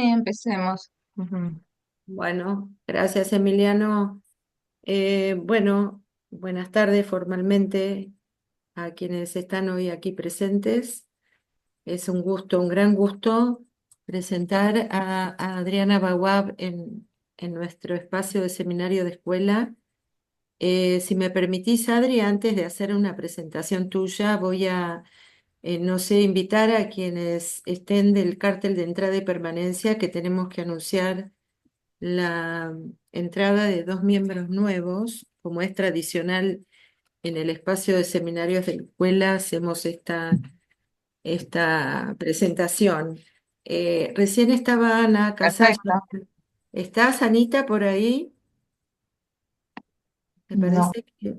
empecemos. Ujú. Bueno, gracias Emiliano. Bueno, buenas tardes formalmente a quienes están hoy aquí presentes. Es un gusto, un gran gusto presentar a Adriana Baguab en nuestro espacio de seminario de escuela. Si me permitís, Adri, antes de hacer una presentación tuya, voy a, no sé, invitar a quienes estén del cartel de entrada y permanencia que tenemos que anunciar la entrada de dos miembros nuevos, como es tradicional en el espacio de seminarios de la escuela, hacemos esta presentación. Recién estaba Ana Casalla. Perfecto. ¿Estás, Anita, por ahí? Me No. parece que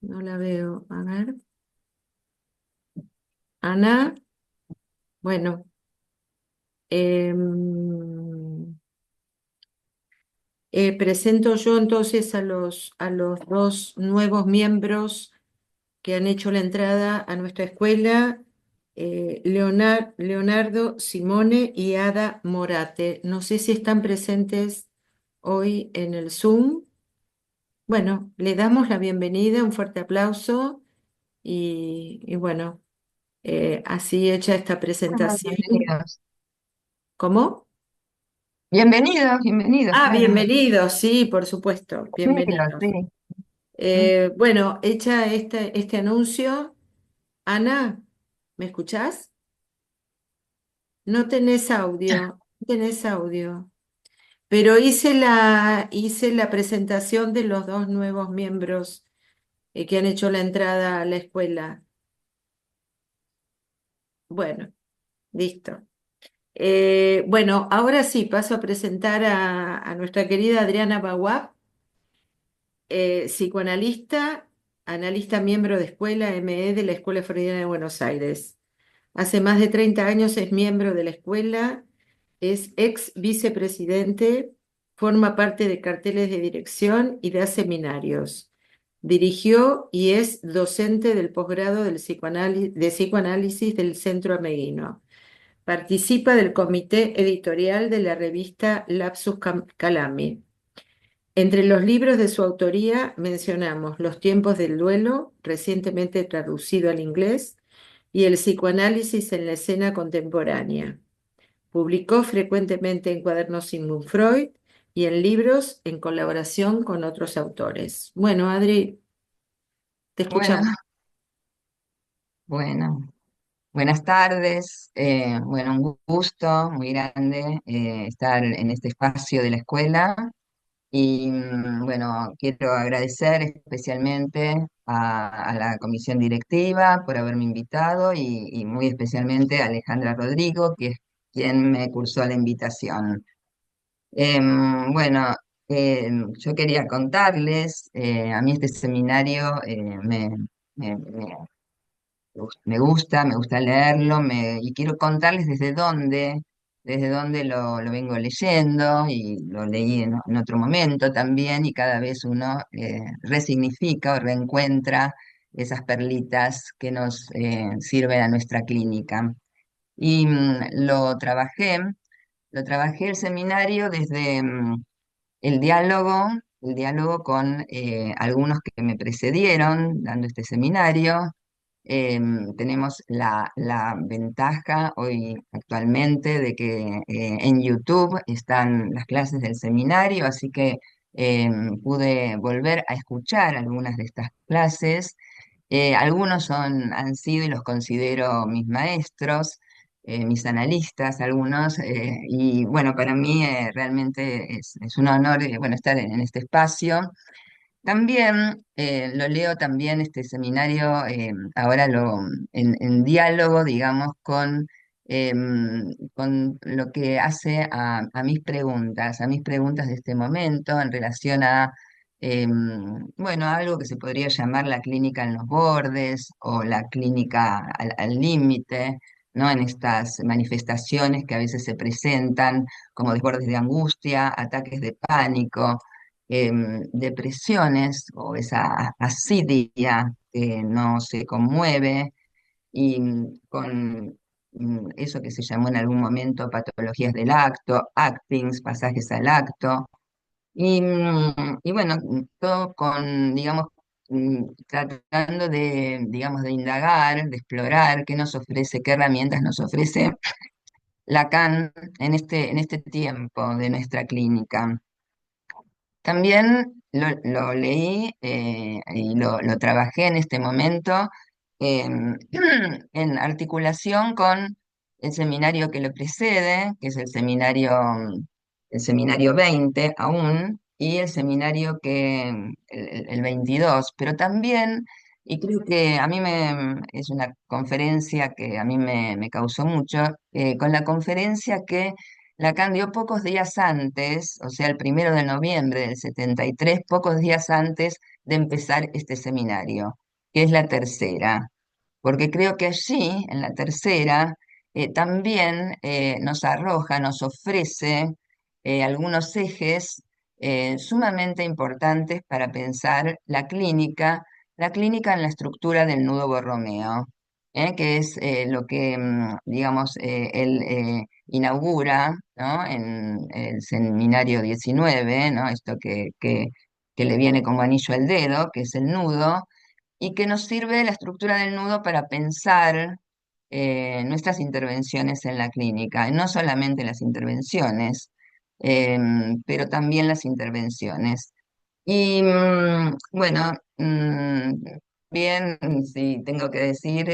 no la veo. A ver. Ana, bueno. em, Presento yo entonces a los dos nuevos miembros que han hecho la entrada a nuestra escuela, Leonardo Simone y Ada Morate. No sé si están presentes hoy en el Zoom. Bueno, le damos la bienvenida, un fuerte aplauso y bueno, así hecha esta presentación. Bienvenidos. ¿Cómo? Bienvenidos, bienvenidos, Ah, claro. bienvenidos, sí, por supuesto, Sí, lo bienvenidos. sé. Mm. Bueno, hecha este anuncio, Ana, ¿me escuchás? No tenés audio, no tenés audio. Pero hice la presentación de los dos nuevos miembros que han hecho la entrada a la escuela. Bueno, listo. Bueno, ahora sí, paso a presentar a nuestra querida Adriana Baguá, psicoanalista, analista miembro de escuela ME de la Escuela Freudiana de Buenos Aires. Hace más de 30 años es miembro de la escuela, es ex vicepresidente, forma parte de carteles de dirección y da seminarios. Dirigió y es docente del posgrado de psicoanálisis del Centro Ameguino. Participa del comité editorial de la revista Lapsus Calami. Entre los libros de su autoría mencionamos Los tiempos del duelo, recientemente traducido al inglés, y El psicoanálisis en la escena contemporánea. Publicó frecuentemente en cuadernos Sigmund Freud y en libros en colaboración con otros autores. Bueno, Adri, te Bueno, escuchamos. bueno, buenas tardes. Bueno, un gusto muy grande estar en este espacio de la escuela. Y bueno, quiero agradecer especialmente a la comisión directiva por haberme invitado y muy especialmente a Alejandra Rodrigo, que es quien me cursó la invitación. Bueno, yo quería contarles, a mí este seminario me- me me gusta leerlo, y quiero contarles desde dónde lo vengo leyendo y lo leí en otro momento también y cada vez uno resignifica o reencuentra esas perlitas que nos sirven a nuestra clínica. Y lo trabajé el seminario desde el diálogo con algunos que me precedieron dando este seminario. Tenemos la ventaja hoy actualmente de que en YouTube están las clases del seminario, así que pude volver a escuchar algunas de estas clases. Algunos han sido y los considero mis maestros, mis analistas, algunos, y bueno, para mí realmente es un honor bueno, estar en este espacio. También lo leo también este seminario, ahora en diálogo, digamos, con lo que hace a mis preguntas de este momento en relación a, bueno, algo que se podría llamar la clínica en los bordes o la clínica al límite, ¿no? En estas manifestaciones que a veces se presentan como desbordes de angustia, ataques de pánico, depresiones o esa asidia que no se conmueve y con eso que se llamó en algún momento patologías del acto, actings, pasajes al acto, y bueno, todo con, digamos, tratando de, digamos, de indagar, de explorar qué nos ofrece, qué herramientas nos ofrece Lacan en este tiempo de nuestra clínica. También lo leí y lo trabajé en este momento em, en articulación con el seminario que lo precede, que es el seminario 20 aún, y el seminario el 22, pero también, y creo que a mí es una conferencia que a mí me causó mucho, con la conferencia que Lacan dio pocos días antes, o sea, el 1 de noviembre del 73, pocos días antes de empezar este seminario, que es la tercera, porque creo que allí, en la tercera, también nos arroja, nos ofrece algunos ejes sumamente importantes para pensar la clínica en la estructura del nudo borromeo, que es lo que, digamos, él inaugura, ¿no? En el seminario 19, ¿no? Esto que le viene como anillo al dedo, que es el nudo y que nos sirve la estructura del nudo para pensar nuestras intervenciones en la clínica, y no solamente las intervenciones, pero también las intervenciones. Y bueno, bien, si tengo que decir,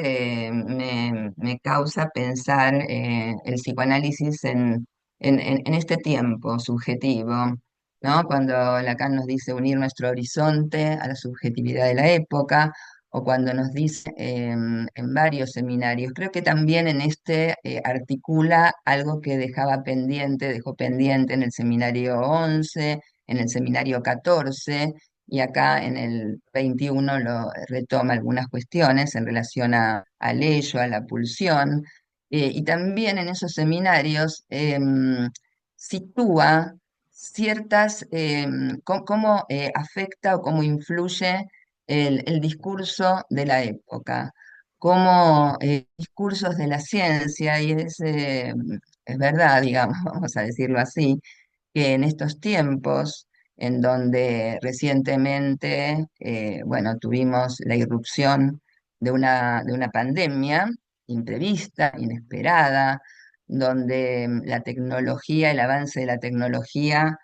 me causa pensar el psicoanálisis en este tiempo subjetivo, ¿no? Cuando Lacan nos dice unir nuestro horizonte a la subjetividad de la época, o cuando nos dice en varios seminarios, creo que también en este articula algo que dejó pendiente en el seminario 11, en el seminario 14, y acá en el 21 lo retoma algunas cuestiones en relación al ello, a la pulsión, y también en esos seminarios sitúa ciertas, cómo afecta o cómo influye el discurso de la época, como discursos de la ciencia, y es verdad, digamos, vamos a decirlo así, que en estos tiempos, en donde recientemente, bueno, tuvimos la irrupción de una pandemia imprevista, inesperada, donde la tecnología, el avance de la tecnología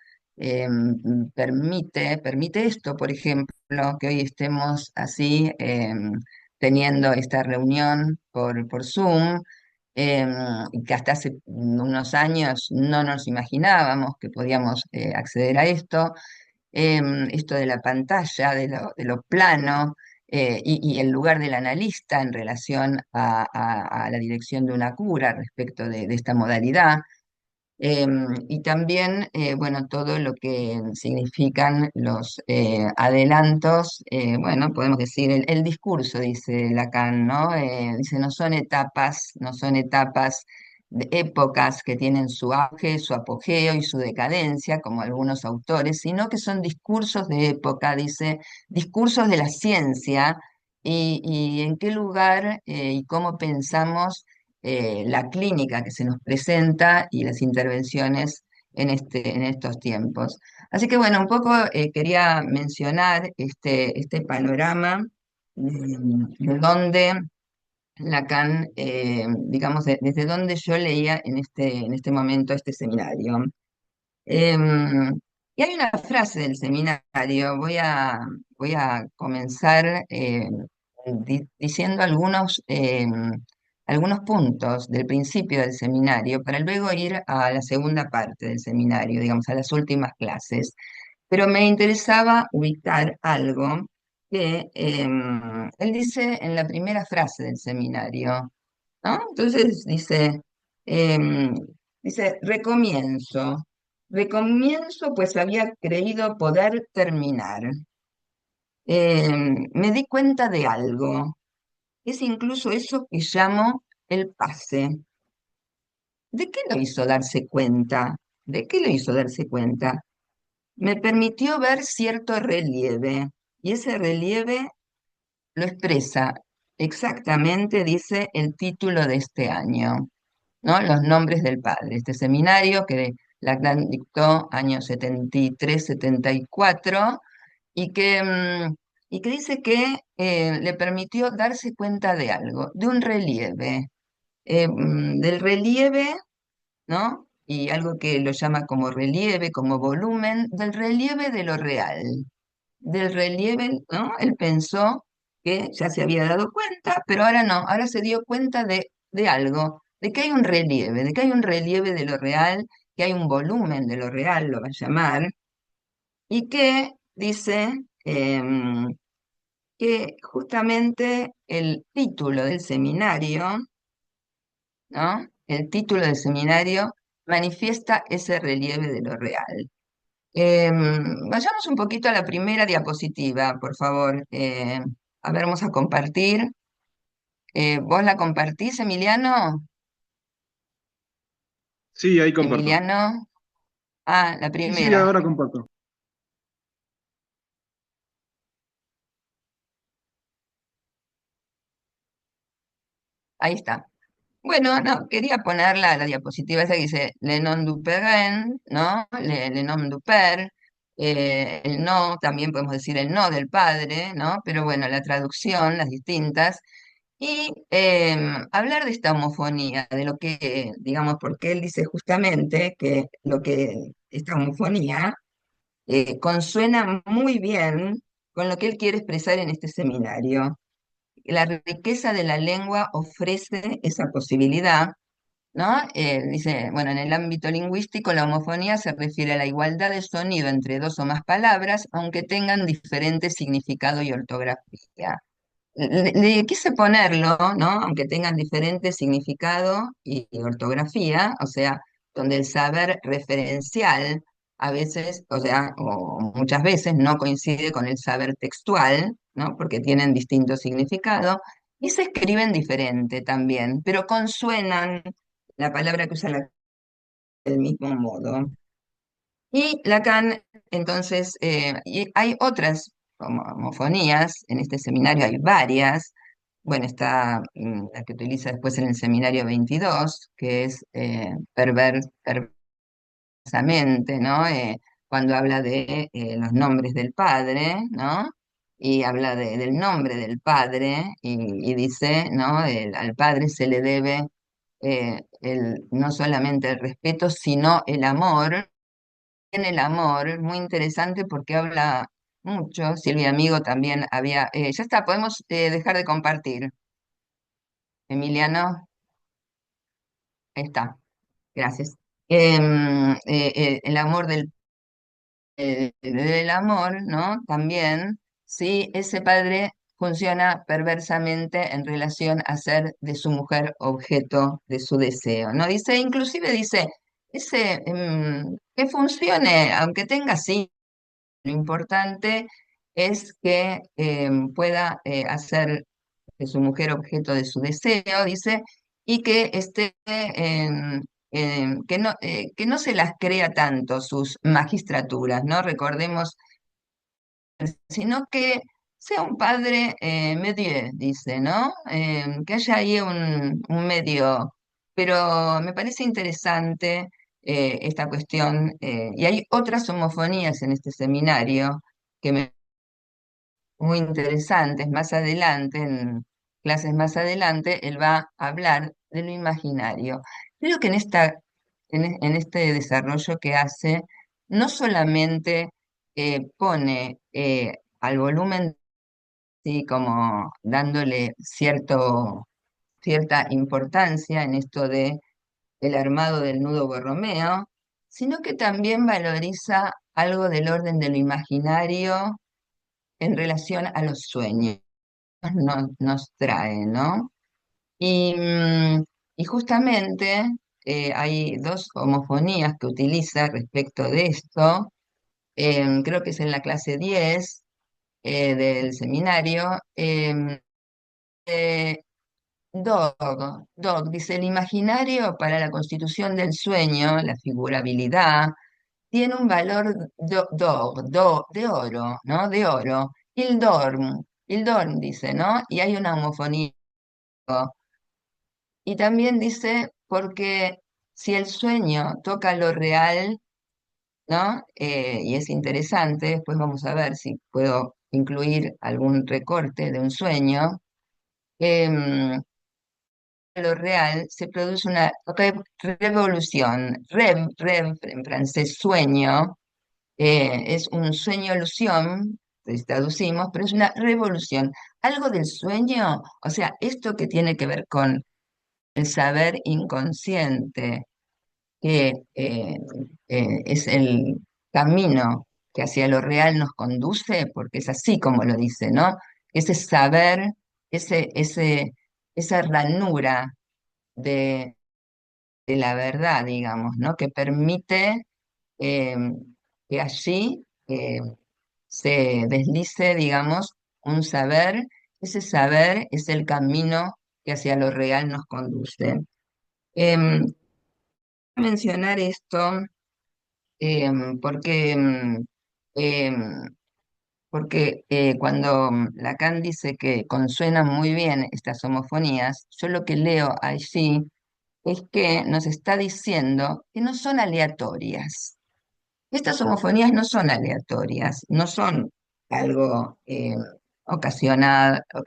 permite esto, por ejemplo, que hoy estemos así teniendo esta reunión por Zoom, em, y que hasta hace unos años no nos imaginábamos que podíamos acceder a esto, esto de la pantalla, de lo plano, y el lugar del analista en relación a la dirección de una cura respecto de esta modalidad. Y también, bueno, todo lo que significan los adelantos, bueno, podemos decir, el discurso, dice Lacan, ¿no? Dice, no son etapas de épocas que tienen su auge, su apogeo y su decadencia, como algunos autores, sino que son discursos de época, dice, discursos de la ciencia y en qué lugar y cómo pensamos la clínica que se nos presenta y las intervenciones en estos tiempos. Así que bueno, un poco quería mencionar este panorama de donde Lacan, digamos, desde donde yo leía en este momento este seminario. Y hay una frase del seminario, voy a comenzar diciendo algunos puntos del principio del seminario para luego ir a la segunda parte del seminario, digamos, a las últimas clases. Pero me interesaba ubicar algo que él dice en la primera frase del seminario, ¿no? Entonces em, recomienzo, pues había creído poder terminar. Me di cuenta de algo, es incluso eso que llamo el pase. ¿De qué lo hizo darse cuenta? ¿De qué lo hizo darse cuenta? Me permitió ver cierto relieve, y ese relieve lo expresa exactamente dice el título de este año, ¿no? Los nombres del padre. Este seminario que Lactan dictó años 73, 74 y que, y que dice que le permitió darse cuenta de algo, de un relieve, del relieve, ¿no? Y algo que lo llama como relieve, como volumen, del relieve de lo real, del relieve, ¿no? Él pensó que ya se había dado cuenta, pero ahora no, ahora se dio cuenta de algo, de que hay un relieve, de que hay un relieve de lo real, que hay un volumen de lo real, lo va a llamar, y que dice que justamente el título del seminario, ¿no? El título del seminario manifiesta ese relieve de lo real. Vayamos un poquito a la primera diapositiva, por favor. A ver, vamos a compartir. ¿Vos la compartís, Emiliano? Sí, ahí comparto. Emiliano. Ah, la Sí, sí, primera. ahora comparto. Ahí está. Bueno, no, quería poner la diapositiva esa que dice Le nom du parent, ¿no? Le nom du père, el no, también podemos decir el no del padre, ¿no? Pero bueno, la traducción, las distintas. Y hablar de esta homofonía, de lo que, digamos, porque él dice justamente que lo que esta homofonía consuena muy bien con lo que él quiere expresar en este seminario. La riqueza de la lengua ofrece esa posibilidad, ¿no? Dice, bueno, en el ámbito lingüístico, la homofonía se refiere a la igualdad de sonido entre dos o más palabras, aunque tengan diferente significado y ortografía. Le quise ponerlo, ¿no? Aunque tengan diferente significado y ortografía, o sea, donde el saber referencial a veces, o sea, o muchas veces no coincide con el saber textual, ¿no? Porque tienen distinto significado y se escriben diferente también, pero consuenan la palabra que usa del mismo modo. Y Lacan, entonces, y hay otras homofonías, en este seminario hay varias. Bueno, está la que utiliza después en el seminario 22, que es perversamente, ¿no? Cuando habla de los nombres del padre, ¿no? Y habla del nombre del padre y dice, ¿no? Al padre se le debe no solamente el respeto, sino el amor en el amor, muy interesante porque habla mucho. Silvia Amigo también había. Ya está, podemos dejar de compartir. Emiliano, ahí está, gracias. El amor del amor, ¿no? También, sí, ese padre funciona perversamente en relación a ser de su mujer objeto de su deseo, ¿no? Dice, inclusive dice, que funcione, aunque tenga sí. Lo importante es que pueda hacer de su mujer objeto de su deseo, dice, y que esté que no se las crea tanto sus magistraturas, ¿no? Recordemos, sino que sea un padre medio, dice, ¿no? Que haya ahí un medio, pero me parece interesante esta cuestión, y hay otras homofonías en este seminario que me muy interesantes. Más adelante, en clases más adelante, él va a hablar de lo imaginario. Creo que en este desarrollo que hace, no solamente pone al volumen, sí, como dándole cierta importancia en esto de el armado del nudo borromeo, sino que también valoriza algo del orden de lo imaginario en relación a los sueños nos trae, ¿no? Y, y justamente hay dos homofonías que utiliza respecto de esto. Creo que es en la clase 10 del seminario. Eh, Dog dice, el imaginario para la constitución del sueño, la figurabilidad, tiene un valor de oro, ¿no? De oro. Il dorm. Hildorn dice, ¿no? Y hay una homofonía. Y también dice, porque si el sueño toca lo real, ¿no? Y es interesante, después vamos a ver si puedo incluir algún recorte de un sueño. Lo real se produce una revolución. Rev en francés sueño, es un sueño-ilusión, si traducimos, pero es una revolución. Algo del sueño, o sea, esto que tiene que ver con el saber inconsciente, que es el camino que hacia lo real nos conduce, porque es así como lo dice, ¿no? Ese saber, ese, ese, esa ranura de la verdad, digamos, ¿no? Que permite eh, que allí se deslice, digamos, un saber. Ese saber es el camino que hacia lo real nos conduce. Em, mencionar esto porque, em, porque cuando Lacan dice que consuenan muy bien estas homofonías, yo lo que leo allí es que nos está diciendo que no son aleatorias. Estas homofonías no son aleatorias, no son algo ocasional o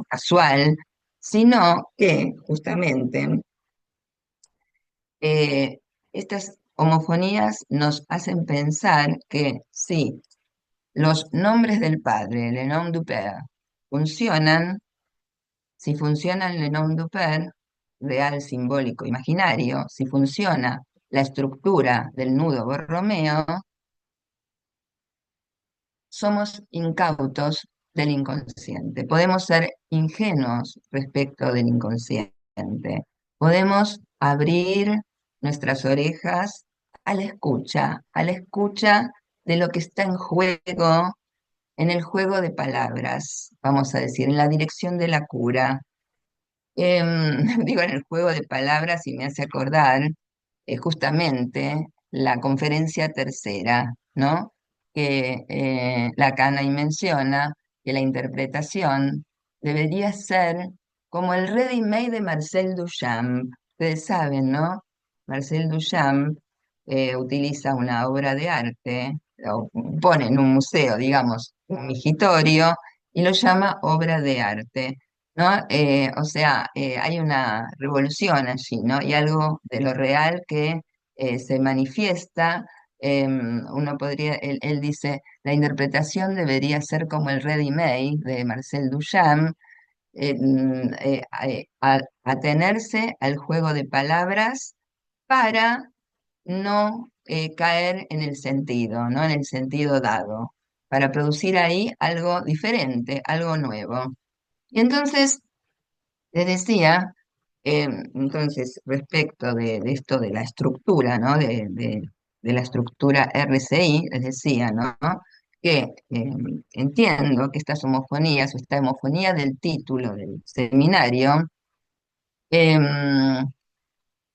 casual, sino que justamente eh, estas homofonías nos hacen pensar que sí, los nombres del padre, le nom du père, funcionan. Si funciona el nom du père, real, simbólico, imaginario, si funciona la estructura del nudo borromeo, somos incautos del inconsciente. Podemos ser ingenuos respecto del inconsciente. Podemos abrir nuestras orejas a la escucha de lo que está en juego, en el juego de palabras, vamos a decir, en la dirección de la cura. Digo, en el juego de palabras y me hace acordar justamente la conferencia tercera, ¿no? Que Lacan ahí menciona que la interpretación debería ser como el ready-made de Marcel Duchamp. Ustedes saben, ¿no? Marcel Duchamp utiliza una obra de arte, o pone en un museo, digamos, un migitorio, y lo llama obra de arte. ¿No? O sea, hay una revolución allí, ¿no? Y algo de lo real que se manifiesta. Uno podría, él dice, la interpretación debería ser como el ready-made de Marcel Duchamp, atenerse al juego de palabras para no caer en el sentido, ¿no? En el sentido dado, para producir ahí algo diferente, algo nuevo. Y entonces, les decía, entonces, respecto de esto de la estructura, ¿no? De la estructura RCI, les decía, ¿no? Que entiendo que estas homofonías, o esta homofonía del título del seminario, em,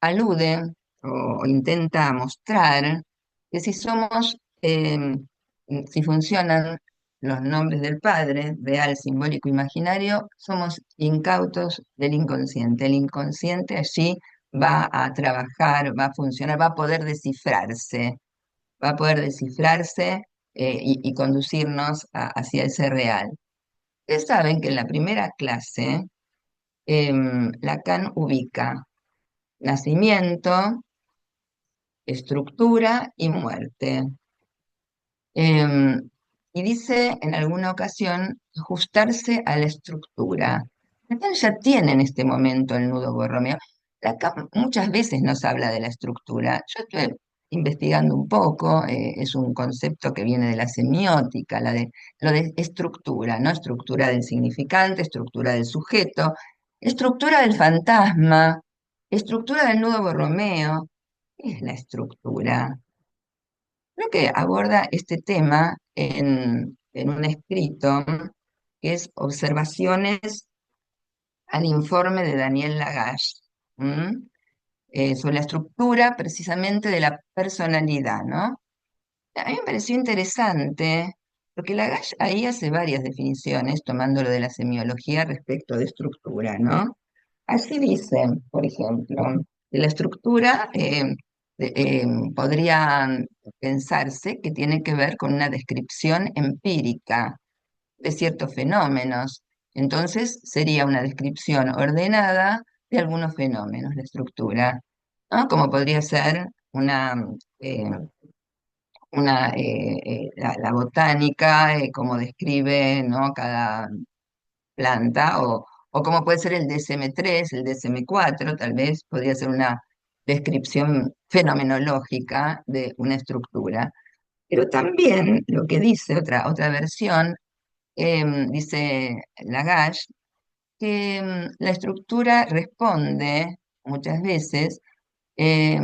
alude o intenta mostrar que si somos, si funcionan los nombres del Padre, real, simbólico, imaginario, somos incautos del inconsciente. El inconsciente allí va a trabajar, va a funcionar, va a poder descifrarse y conducirnos hacia ese real. Ustedes saben que en la primera clase Lacan ubica nacimiento, estructura y muerte. Em, y dice en alguna ocasión ajustarse a la estructura. Lacan ya tiene en este momento el nudo borromeo. Lacan muchas veces nos habla de la estructura. Yo estoy investigando un poco, es un concepto que viene de la semiótica, lo de estructura, ¿no? Estructura del significante, estructura del sujeto, estructura del fantasma, estructura del nudo borromeo. ¿Qué es la estructura? Creo que aborda este tema en un escrito que es Observaciones al informe de Daniel Lagache, ¿m? Sobre la estructura precisamente de la personalidad, ¿no? A mí me pareció interesante Porque Lagash ahí hace varias definiciones, tomando lo de la semiología respecto de estructura, ¿no? Así dice, por ejemplo, que la estructura podría pensarse que tiene que ver con una descripción empírica de ciertos fenómenos. Entonces sería una descripción ordenada de algunos fenómenos, la estructura, ¿no? Como podría ser eh, la botánica, cómo describe, ¿no? Cada planta, o como puede ser el DSM-3, el DSM-4, tal vez podría ser una descripción fenomenológica de una estructura. Pero también lo que dice otra versión, dice Lagache, que la estructura responde muchas veces eh,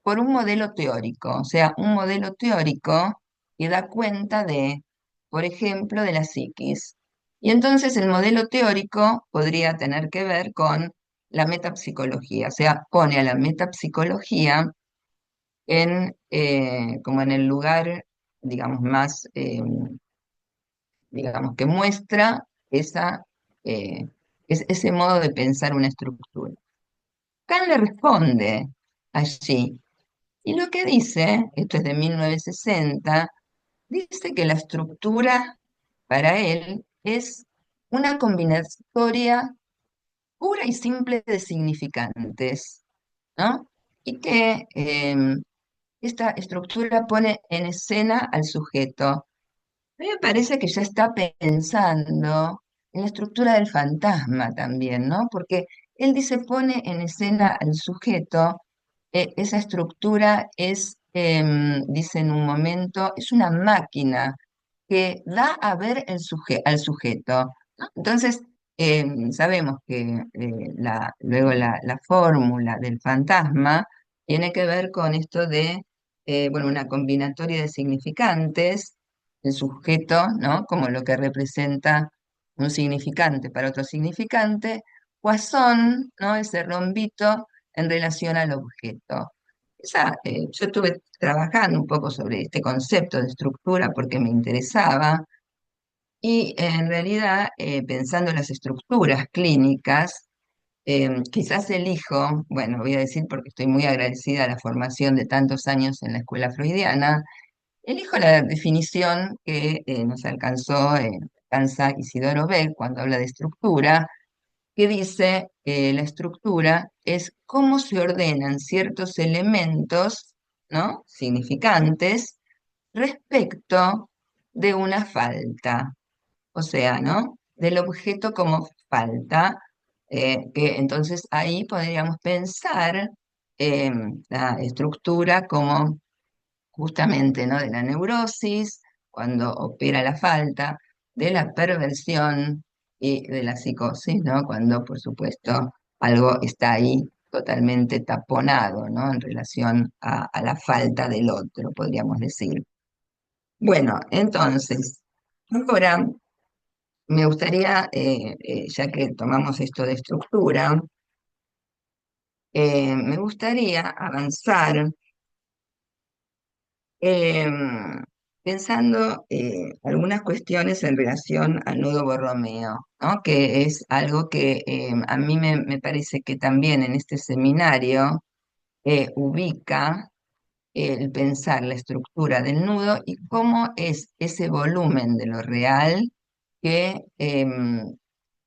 por un modelo teórico, o sea, un modelo teórico que da cuenta de, por ejemplo, de la psiquis. Y entonces el modelo teórico podría tener que ver con la metapsicología, o sea, pone a la metapsicología como en el lugar, digamos, más, digamos, que muestra eh, ese modo de pensar una estructura. Kant le responde allí y lo que dice, esto es de 1960, dice que la estructura para él es una combinatoria pura y simple de significantes, ¿no? Y que esta estructura pone en escena al sujeto. A mí me parece que ya está pensando en la estructura del fantasma también, ¿no? Porque él dice pone en escena al sujeto, esa estructura es, dice en un momento, es una máquina que da a ver al sujeto, ¿no? Entonces, sabemos que luego la fórmula del fantasma tiene que ver con esto de, bueno, una combinatoria de significantes, el sujeto, ¿no? Como lo que representa un significante para otro significante, Poisson, ¿no? Ese rombito en relación al objeto. Yo estuve trabajando un poco sobre este concepto de estructura porque me interesaba y en realidad pensando en las estructuras clínicas, quizás elijo, bueno, voy a decir porque estoy muy agradecida a la formación de tantos años en la escuela freudiana, elijo la definición que nos alcanza Isidoro Beck cuando habla de estructura, que dice la estructura es cómo se ordenan ciertos elementos, ¿no? Significantes respecto de una falta, o sea, ¿no? Del objeto como falta, que entonces ahí podríamos pensar la estructura como justamente, ¿no? De la neurosis, cuando opera la falta, de la perversión y de la psicosis, ¿no? Cuando, por supuesto, algo está ahí totalmente taponado, ¿no? En relación a la falta del otro, podríamos decir. Bueno, entonces, ahora me gustaría, ya que tomamos esto de estructura, me gustaría avanzar em, pensando algunas cuestiones en relación al nudo Borromeo, ¿no? Que es algo que a mí me parece que también en este seminario ubica el pensar la estructura del nudo y cómo es ese volumen de lo real que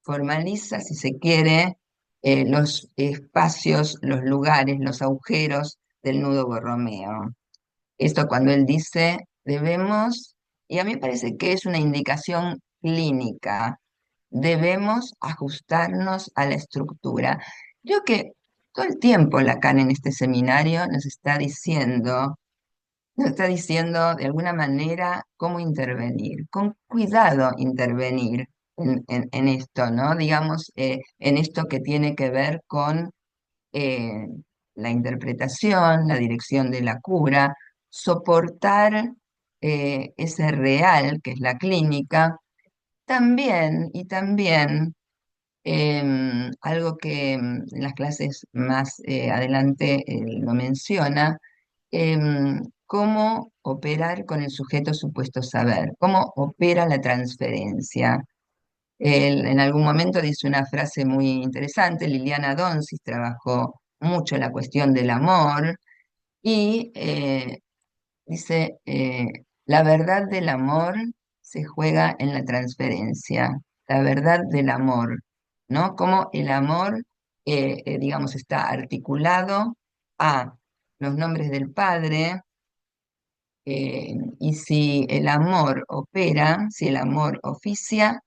formaliza, si se quiere, los espacios, los lugares, los agujeros del nudo Borromeo. Esto cuando él dice debemos, y a mí me parece que es una indicación clínica, debemos ajustarnos a la estructura. Creo que todo el tiempo Lacan en este seminario nos está diciendo de alguna manera cómo intervenir, con cuidado intervenir en esto, ¿no? Digamos, en esto que tiene que ver con eh, la interpretación, la dirección de la cura, soportar ese real que es la clínica, también y también algo que en las clases más adelante lo menciona, cómo operar con el sujeto supuesto saber, cómo opera la transferencia. Él en algún momento dice una frase muy interesante. Liliana Donsis trabajó mucho la cuestión del amor y dice, la verdad del amor se juega en la transferencia, la verdad del amor, ¿no? Como el amor, digamos, está articulado a los nombres del Padre, y si el amor opera, si el amor oficia,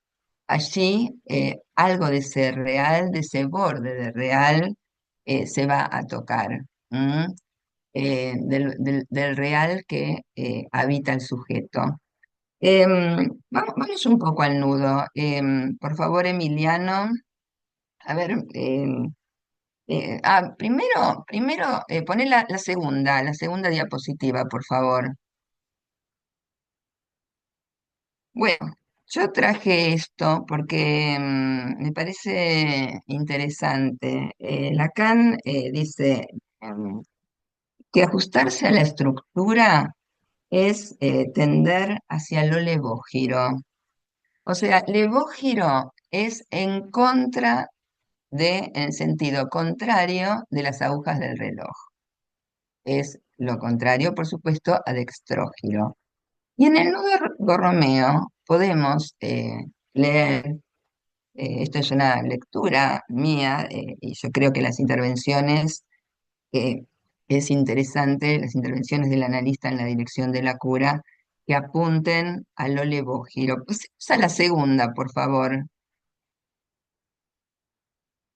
allí algo de ese real, de ese borde de real, se va a tocar. ¿M? Del real que habita el sujeto. Vamos un poco al nudo. Por favor, Emiliano. A ver, primero poné la segunda diapositiva, por favor. Bueno, yo traje esto porque me parece interesante. Lacan dice que ajustarse a la estructura es tender hacia lo levógiro. O sea, levógiro es en contra en sentido contrario de las agujas del reloj. Es lo contrario, por supuesto, a dextrógiro. Y en el nudo gorromeo podemos leer, esto es una lectura mía, y yo creo que las intervenciones, eh, es interesante, las intervenciones del analista en la dirección de la cura, que apunten al olevógiro. Pues, a la segunda, por favor.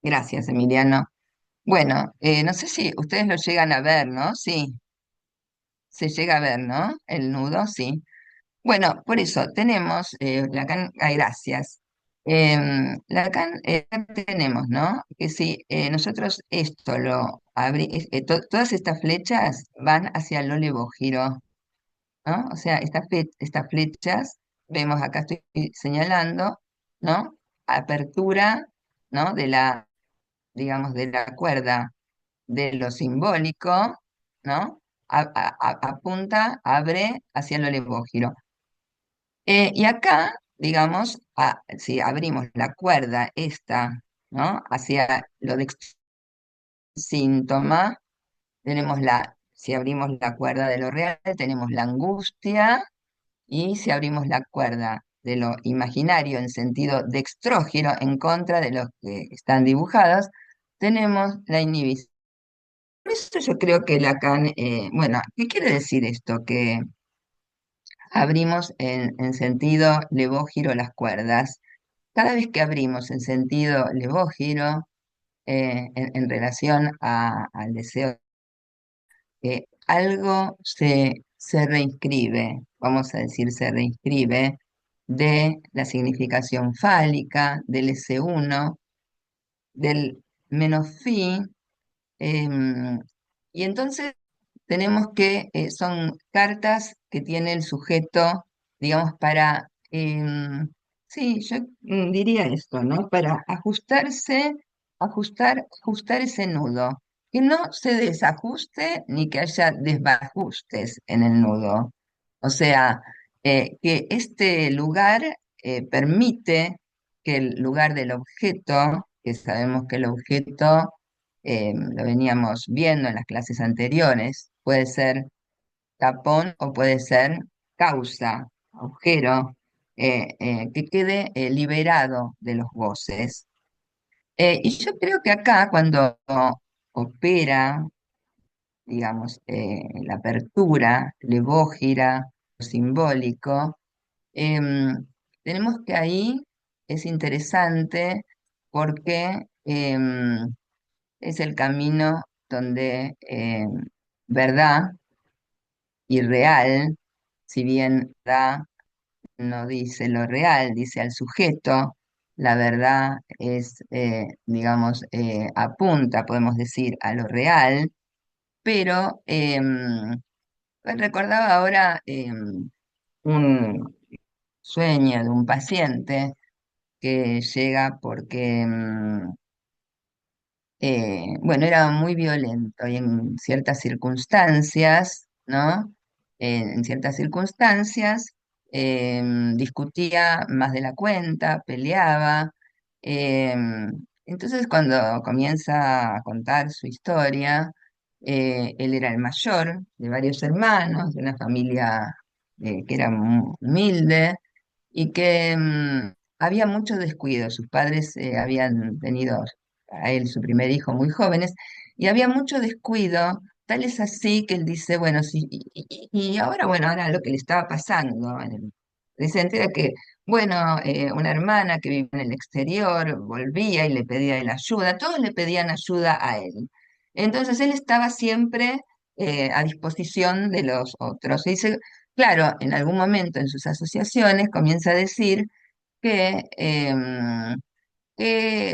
Gracias, Emiliano. Bueno, no sé si ustedes lo llegan a ver, ¿no? Sí, se llega a ver, ¿no? El nudo, sí. Bueno, por eso tenemos Lacan, gracias. Lacan, tenemos, ¿no? Que si nosotros esto lo abrimos, todas estas flechas van hacia el olevógiro, ¿no? O sea, estas flechas, vemos acá estoy señalando, ¿no? Apertura, ¿no? De la, digamos, de la cuerda de lo simbólico, ¿no? Apunta, abre hacia el olevógiro. Y acá, digamos, si abrimos la cuerda esta, ¿no? Hacia lo de síntoma, tenemos si abrimos la cuerda de lo real, tenemos la angustia, y si abrimos la cuerda de lo imaginario en sentido dextrógiro, en contra de los que están dibujados, tenemos la inhibición. Por eso yo creo que Lacan, bueno, ¿qué quiere decir esto? Que abrimos en sentido levógiro las cuerdas. Cada vez que abrimos en sentido levógiro, en relación al deseo, algo se reinscribe, vamos a decir, se reinscribe de la significación fálica, del S1, del menos fi, em, y entonces tenemos que, son cartas que tiene el sujeto, digamos, para, sí, yo diría esto, ¿no? Para ajustar ese nudo, que no se desajuste ni que haya desbajustes en el nudo. O sea, que este lugar permite que el lugar del objeto, que sabemos que el objeto lo veníamos viendo en las clases anteriores, puede ser tapón o puede ser causa, agujero, que quede liberado de los goces. Y yo creo que acá cuando opera, digamos, la apertura, levógira, lo simbólico, tenemos que ahí es interesante porque es el camino donde verdad y real, si bien da, no dice lo real, dice al sujeto, la verdad es, digamos, apunta, podemos decir, a lo real, pero recordaba ahora un sueño de un paciente que llega porque bueno, era muy violento y en ciertas circunstancias, ¿no? en ciertas circunstancias, discutía más de la cuenta, peleaba. Entonces, cuando comienza a contar su historia, él era el mayor de varios hermanos, de una familia que era humilde y que había mucho descuido. Sus padres habían tenido a él su primer hijo muy jóvenes y había mucho descuido. Tal es así que él dice, bueno, sí, y ahora, bueno, ahora lo que le estaba pasando. Se entera que, bueno, una hermana que vivía en el exterior volvía y le pedía él ayuda, todos le pedían ayuda a él. Entonces él estaba siempre a disposición de los otros. Y dice, claro, en algún momento en sus asociaciones comienza a decir que,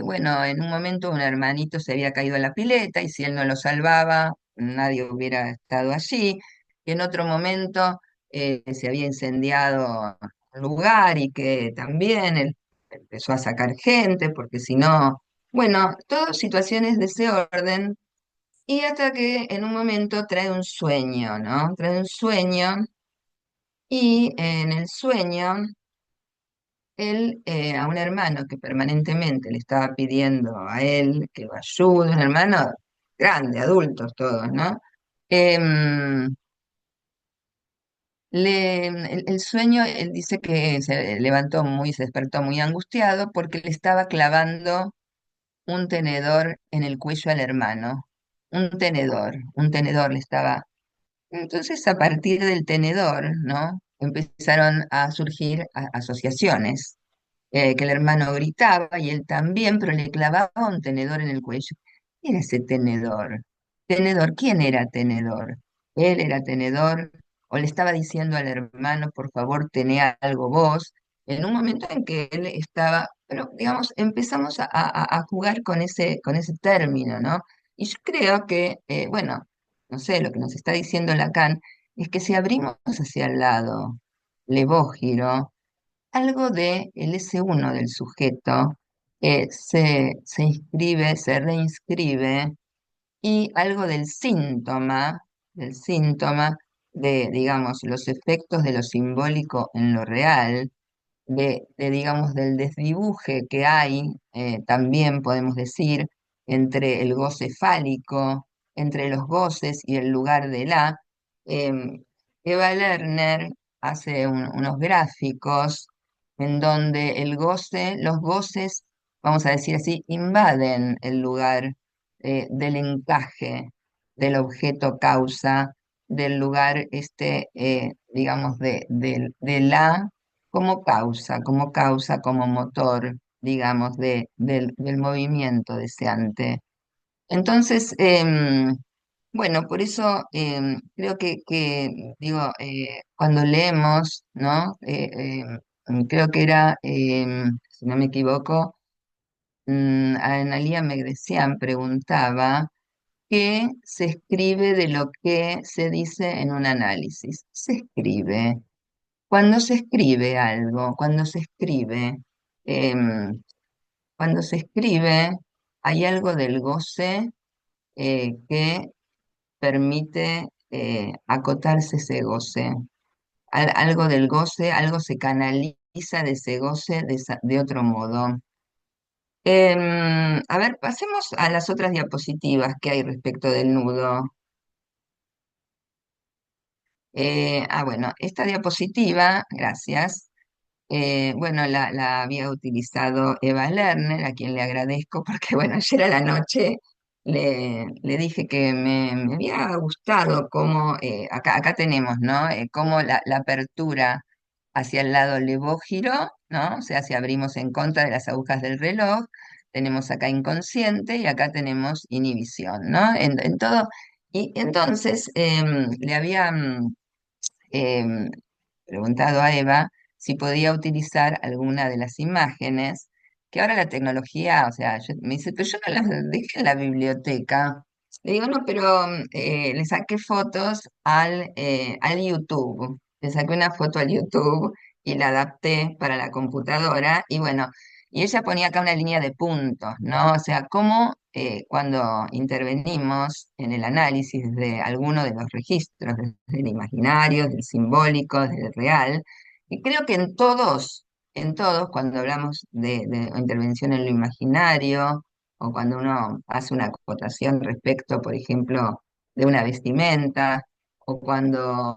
bueno, en un momento un hermanito se había caído a la pileta y si él no lo salvaba, nadie hubiera estado allí, que en otro momento se había incendiado un lugar y que también él empezó a sacar gente, porque si no, bueno, todas situaciones de ese orden, y hasta que en un momento trae un sueño, ¿no? Trae un sueño y en el sueño él a un hermano que permanentemente le estaba pidiendo a él que lo ayude, un hermano grande, adultos todos, ¿no? Em, el sueño, él dice que se levantó muy, se despertó muy angustiado porque le estaba clavando un tenedor en el cuello al hermano. Un tenedor le estaba. Entonces, a partir del tenedor, ¿no? Empezaron a surgir asociaciones que el hermano gritaba y él también, pero le clavaba un tenedor en el cuello. ¿Quién era ese tenedor? Tenedor, ¿quién era tenedor? Él era tenedor, o le estaba diciendo al hermano, por favor, tené algo vos, en un momento en que él estaba, pero digamos, empezamos a jugar con ese término, ¿no? Y yo creo que, bueno, no sé, lo que nos está diciendo Lacan es que si abrimos hacia el lado levógiro, algo de el S1 del sujeto se inscribe, se reinscribe y algo del síntoma de, digamos, los efectos de lo simbólico en lo real, digamos, del desdibuje que hay, también podemos decir, entre el goce fálico, entre los goces y el lugar de la. Eva Lerner hace unos gráficos en donde el goce, los goces, vamos a decir así, invaden el lugar del encaje del objeto causa, del lugar este, digamos, de la como causa, como motor, digamos, del movimiento deseante. Entonces, bueno, por eso creo digo, cuando leemos, ¿no? Creo que era, si no me equivoco, Analía Megdesian preguntaba qué se escribe de lo que se dice en un análisis. Se escribe. Cuando se escribe algo, em, cuando se escribe, hay algo del goce que permite acotarse ese goce. Algo del goce, algo se canaliza de ese goce de otro modo. A ver, pasemos a las otras diapositivas que hay respecto del nudo. Bueno, esta diapositiva, gracias. Bueno, la había utilizado Eva Lerner, a quien le agradezco, porque bueno, ayer a la noche le dije que me había gustado cómo, acá tenemos, ¿no? Cómo la apertura hacia el lado levógiro, ¿no? O sea, si abrimos en contra de las agujas del reloj, tenemos acá inconsciente y acá tenemos inhibición, ¿no? En todo. Y entonces le había em, preguntado a Eva si podía utilizar alguna de las imágenes, que ahora la tecnología, o sea, me dice, pero yo no las dejé en la biblioteca. Le digo, no, pero le saqué fotos al YouTube. Le saqué una foto al YouTube y la adapté para la computadora. Y bueno, Y ella ponía acá una línea de puntos, ¿no? O sea, cómo cuando intervenimos en el análisis de alguno de los registros, del imaginario, del simbólico, del real, y creo que en todos, cuando hablamos de intervención en lo imaginario, o cuando uno hace una acotación respecto, por ejemplo, de una vestimenta, o cuando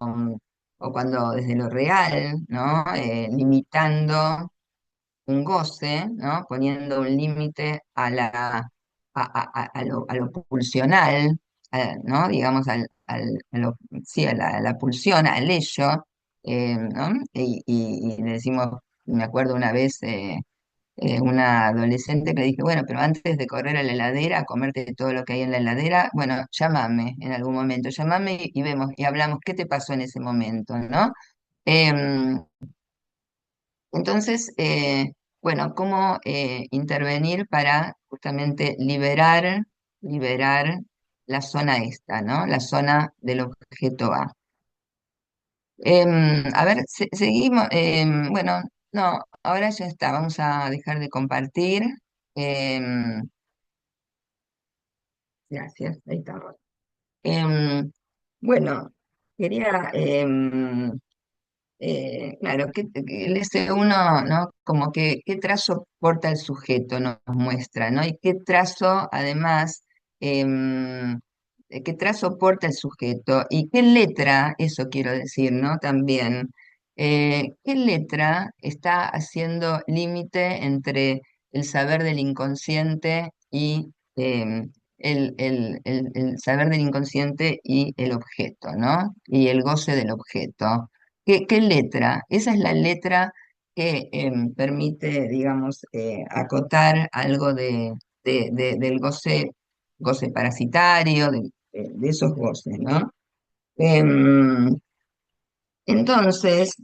desde lo real, ¿no? Limitando un goce, ¿no? Poniendo un límite a lo pulsional, ¿no? Digamos, sí, a la pulsión, al ello, ¿no? Y le decimos, me acuerdo una vez, una adolescente que le dije, bueno, pero antes de correr a la heladera, a comerte todo lo que hay en la heladera, bueno, llámame en algún momento, llámame y vemos, y hablamos qué te pasó en ese momento, ¿no? Em, entonces, bueno, ¿cómo intervenir para justamente liberar la zona esta, ¿no? La zona del objeto A. A ver, seguimos. Bueno, no, ahora ya está, vamos a dejar de compartir. Em, Gracias, ahí estamos. Em, bueno, quería claro, que el S1, ¿no? Como que qué trazo porta el sujeto nos muestra, ¿no? Y qué trazo, además, em, qué trazo porta el sujeto y qué letra, eso quiero decir, ¿no? También, qué letra está haciendo límite entre el saber del inconsciente y el saber del inconsciente y el objeto, ¿no? Y el goce del objeto. ¿Qué letra? Esa es la letra que permite, digamos, acotar algo del goce parasitario, de esos goces, ¿no? Em, entonces,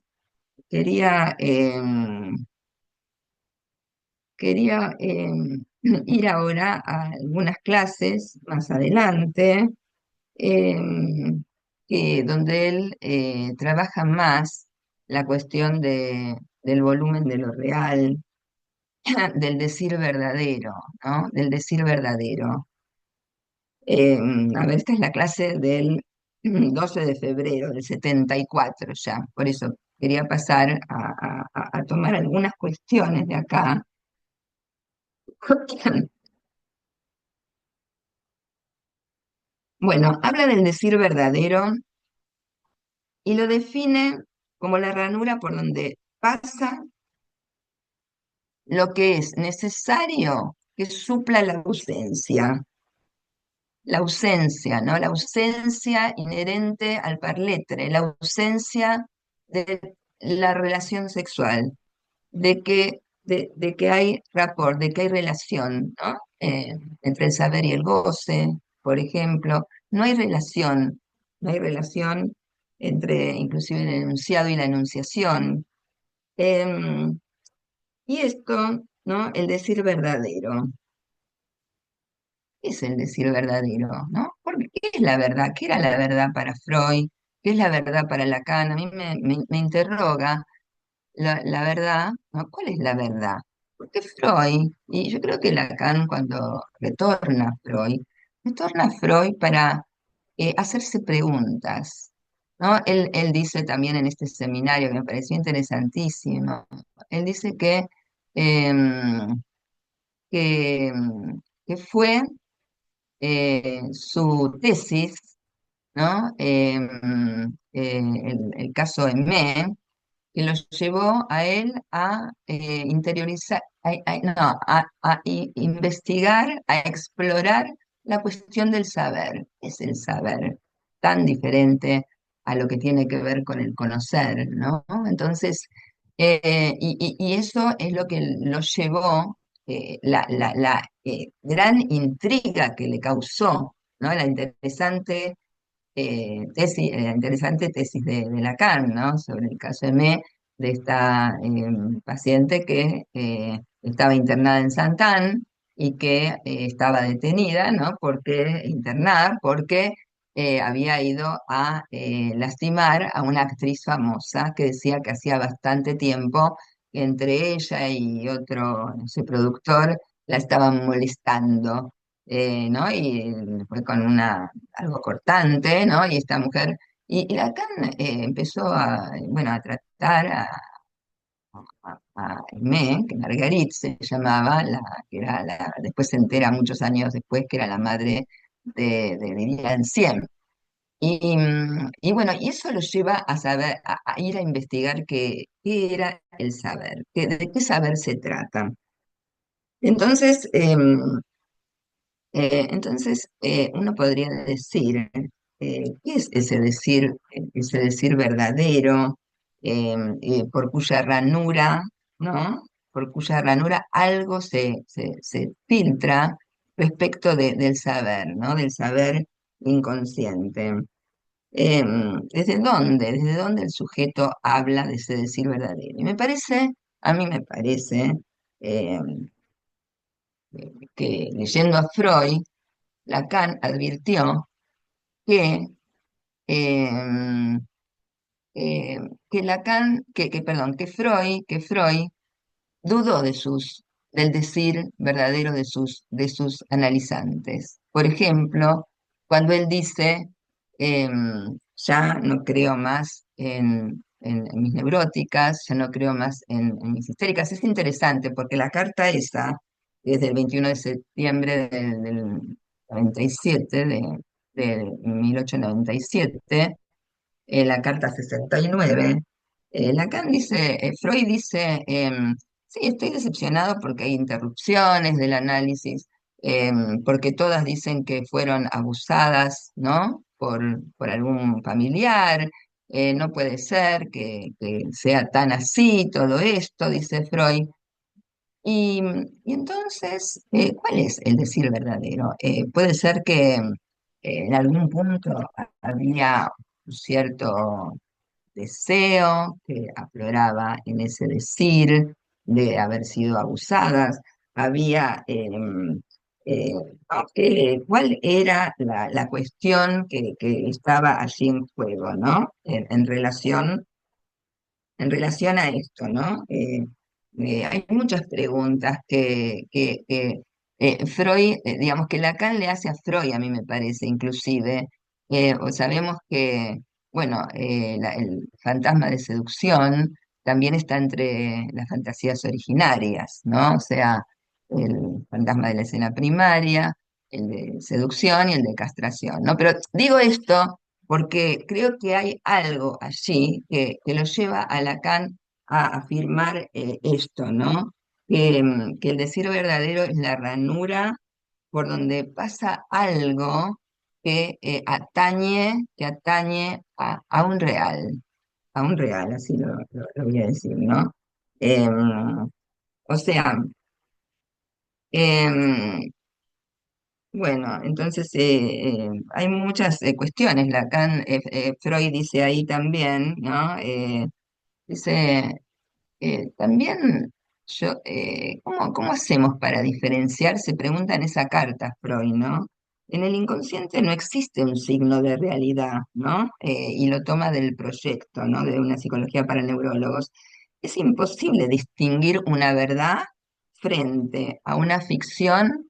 quería, ir ahora a algunas clases más adelante, em, donde él trabaja más la cuestión del volumen de lo real, del decir verdadero, ¿no? Del decir verdadero. A ver, esta es la clase del 12 de febrero del 74 ya, por eso quería pasar a tomar algunas cuestiones de acá. Bueno, habla del decir verdadero y lo define como la ranura por donde pasa lo que es necesario que supla la ausencia, ¿no? La ausencia inherente al parletre, la ausencia de la relación sexual, de que hay rapport, de que hay relación, ¿no? Entre el saber y el goce, por ejemplo, no hay relación entre inclusive el enunciado y la enunciación. Em, y esto, ¿no? El decir verdadero. ¿Qué es el decir verdadero, no? Porque, ¿qué es la verdad? ¿Qué era la verdad para Freud? ¿Qué es la verdad para Lacan? A mí me interroga la verdad, ¿no? ¿Cuál es la verdad? Porque Freud, y yo creo que Lacan cuando retorna a Freud para hacerse preguntas, ¿no? Él dice también en este seminario que me pareció interesantísimo, él dice em, que, que fue su tesis, ¿no? El caso M, que lo llevó a él a interiorizar, no, investigar, a explorar la cuestión del saber. ¿Qué es el saber? Tan diferente a lo que tiene que ver con el conocer, ¿no? Entonces, y eso es lo que lo llevó, la gran intriga que le causó, ¿no? La interesante tesis de Lacan, ¿no? Sobre el caso M de esta paciente que estaba internada en Santán y que estaba detenida, ¿no? Internada porque había ido a lastimar a una actriz famosa que decía que hacía bastante tiempo que entre ella y otro, no sé, productor la estaban molestando, ¿no? Y fue con algo cortante, ¿no? Y esta mujer, y Lacan empezó bueno, a tratar a Aimée, que Marguerite se llamaba, que era después se entera muchos años después que era la madre de Lilian Siem. Y bueno, y eso lo lleva a saber, a ir a investigar qué era el saber, de qué saber se trata. Entonces, uno podría decir, ¿qué es ese decir verdadero, por cuya ranura, ¿no? Por cuya ranura algo se filtra respecto del saber, ¿no? Del saber inconsciente. ¿Desde dónde? ¿Desde dónde el sujeto habla de ese decir verdadero? Y a mí me parece, em, que leyendo a Freud, Lacan advirtió que, em, que perdón, que Freud dudó del decir verdadero de sus analizantes. Por ejemplo, cuando él dice, ya no creo más en mis neuróticas, ya no creo más en mis histéricas. Es interesante porque la carta esa, que es del 21 de septiembre del 97, de 1897, la carta 69, Lacan dice, Freud dice, sí, estoy decepcionado porque hay interrupciones del análisis, porque todas dicen que fueron abusadas, ¿no? Por algún familiar, no puede ser que sea tan así todo esto, dice Freud. Y entonces, ¿cuál es el decir verdadero? Puede ser que en algún punto había un cierto deseo que afloraba en ese decir de haber sido abusadas. Había, ¿no? ¿Cuál era la cuestión que estaba allí en juego, ¿no? En relación a esto, ¿no? Hay muchas preguntas que Freud, digamos que Lacan le hace a Freud, a mí me parece, inclusive. O sabemos que, bueno, el fantasma de seducción también está entre las fantasías originarias, ¿no? O sea, el fantasma de la escena primaria, el de seducción y el de castración, ¿no? Pero digo esto porque creo que hay algo allí que lo lleva a Lacan a afirmar esto, ¿no? Que el decir verdadero es la ranura por donde pasa algo que atañe a un real, así lo voy a decir, ¿no? O sea, em, bueno, entonces hay muchas cuestiones. Lacan, Freud dice ahí también, ¿no? Dice también, ¿cómo hacemos para diferenciar? Se pregunta en esa carta Freud, ¿no? En el inconsciente no existe un signo de realidad, ¿no? Y lo toma del proyecto, ¿no? De una psicología para neurólogos. Es imposible distinguir una verdad frente a una ficción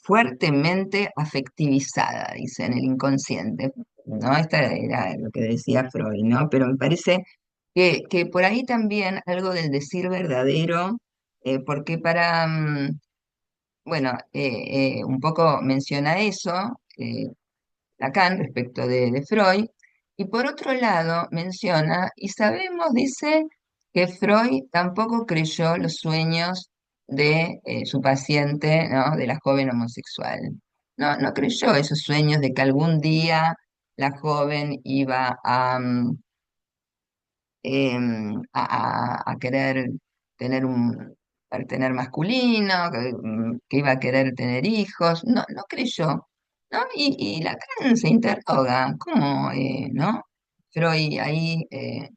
fuertemente afectivizada, dice, en el inconsciente, ¿no? Esta era lo que decía Freud, ¿no? Pero me parece que por ahí también algo del decir verdadero, porque bueno, un poco menciona eso, Lacan respecto de Freud, y por otro lado menciona, y sabemos, dice, que Freud tampoco creyó los sueños de su paciente, ¿no? De la joven homosexual. No, no creyó esos sueños de que algún día la joven iba a querer tener un partener masculino, que iba a querer tener hijos, no, no creyó, ¿no? Y Lacan se interroga, ¿cómo, no? Freud ahí,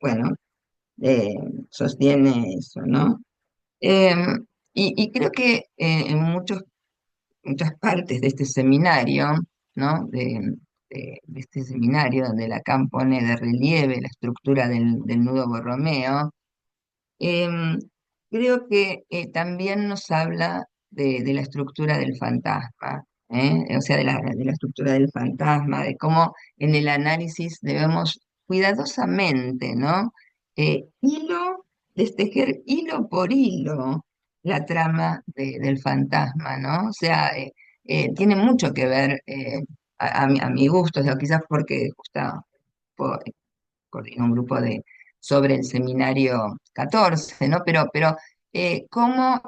bueno, eh, sostiene eso, ¿no? Y creo que en muchas partes de este seminario, ¿no? De este seminario donde Lacan pone de relieve la estructura del nudo Borromeo, Em, Creo que también nos habla de la estructura del fantasma, ¿eh? O sea, de la estructura del fantasma, de cómo en el análisis debemos cuidadosamente, ¿no? Destejer hilo por hilo la trama del fantasma, ¿no? O sea, tiene mucho que ver, a mi gusto, o sea, quizás porque justo coordino un grupo sobre el seminario 14, ¿no? Pero cómo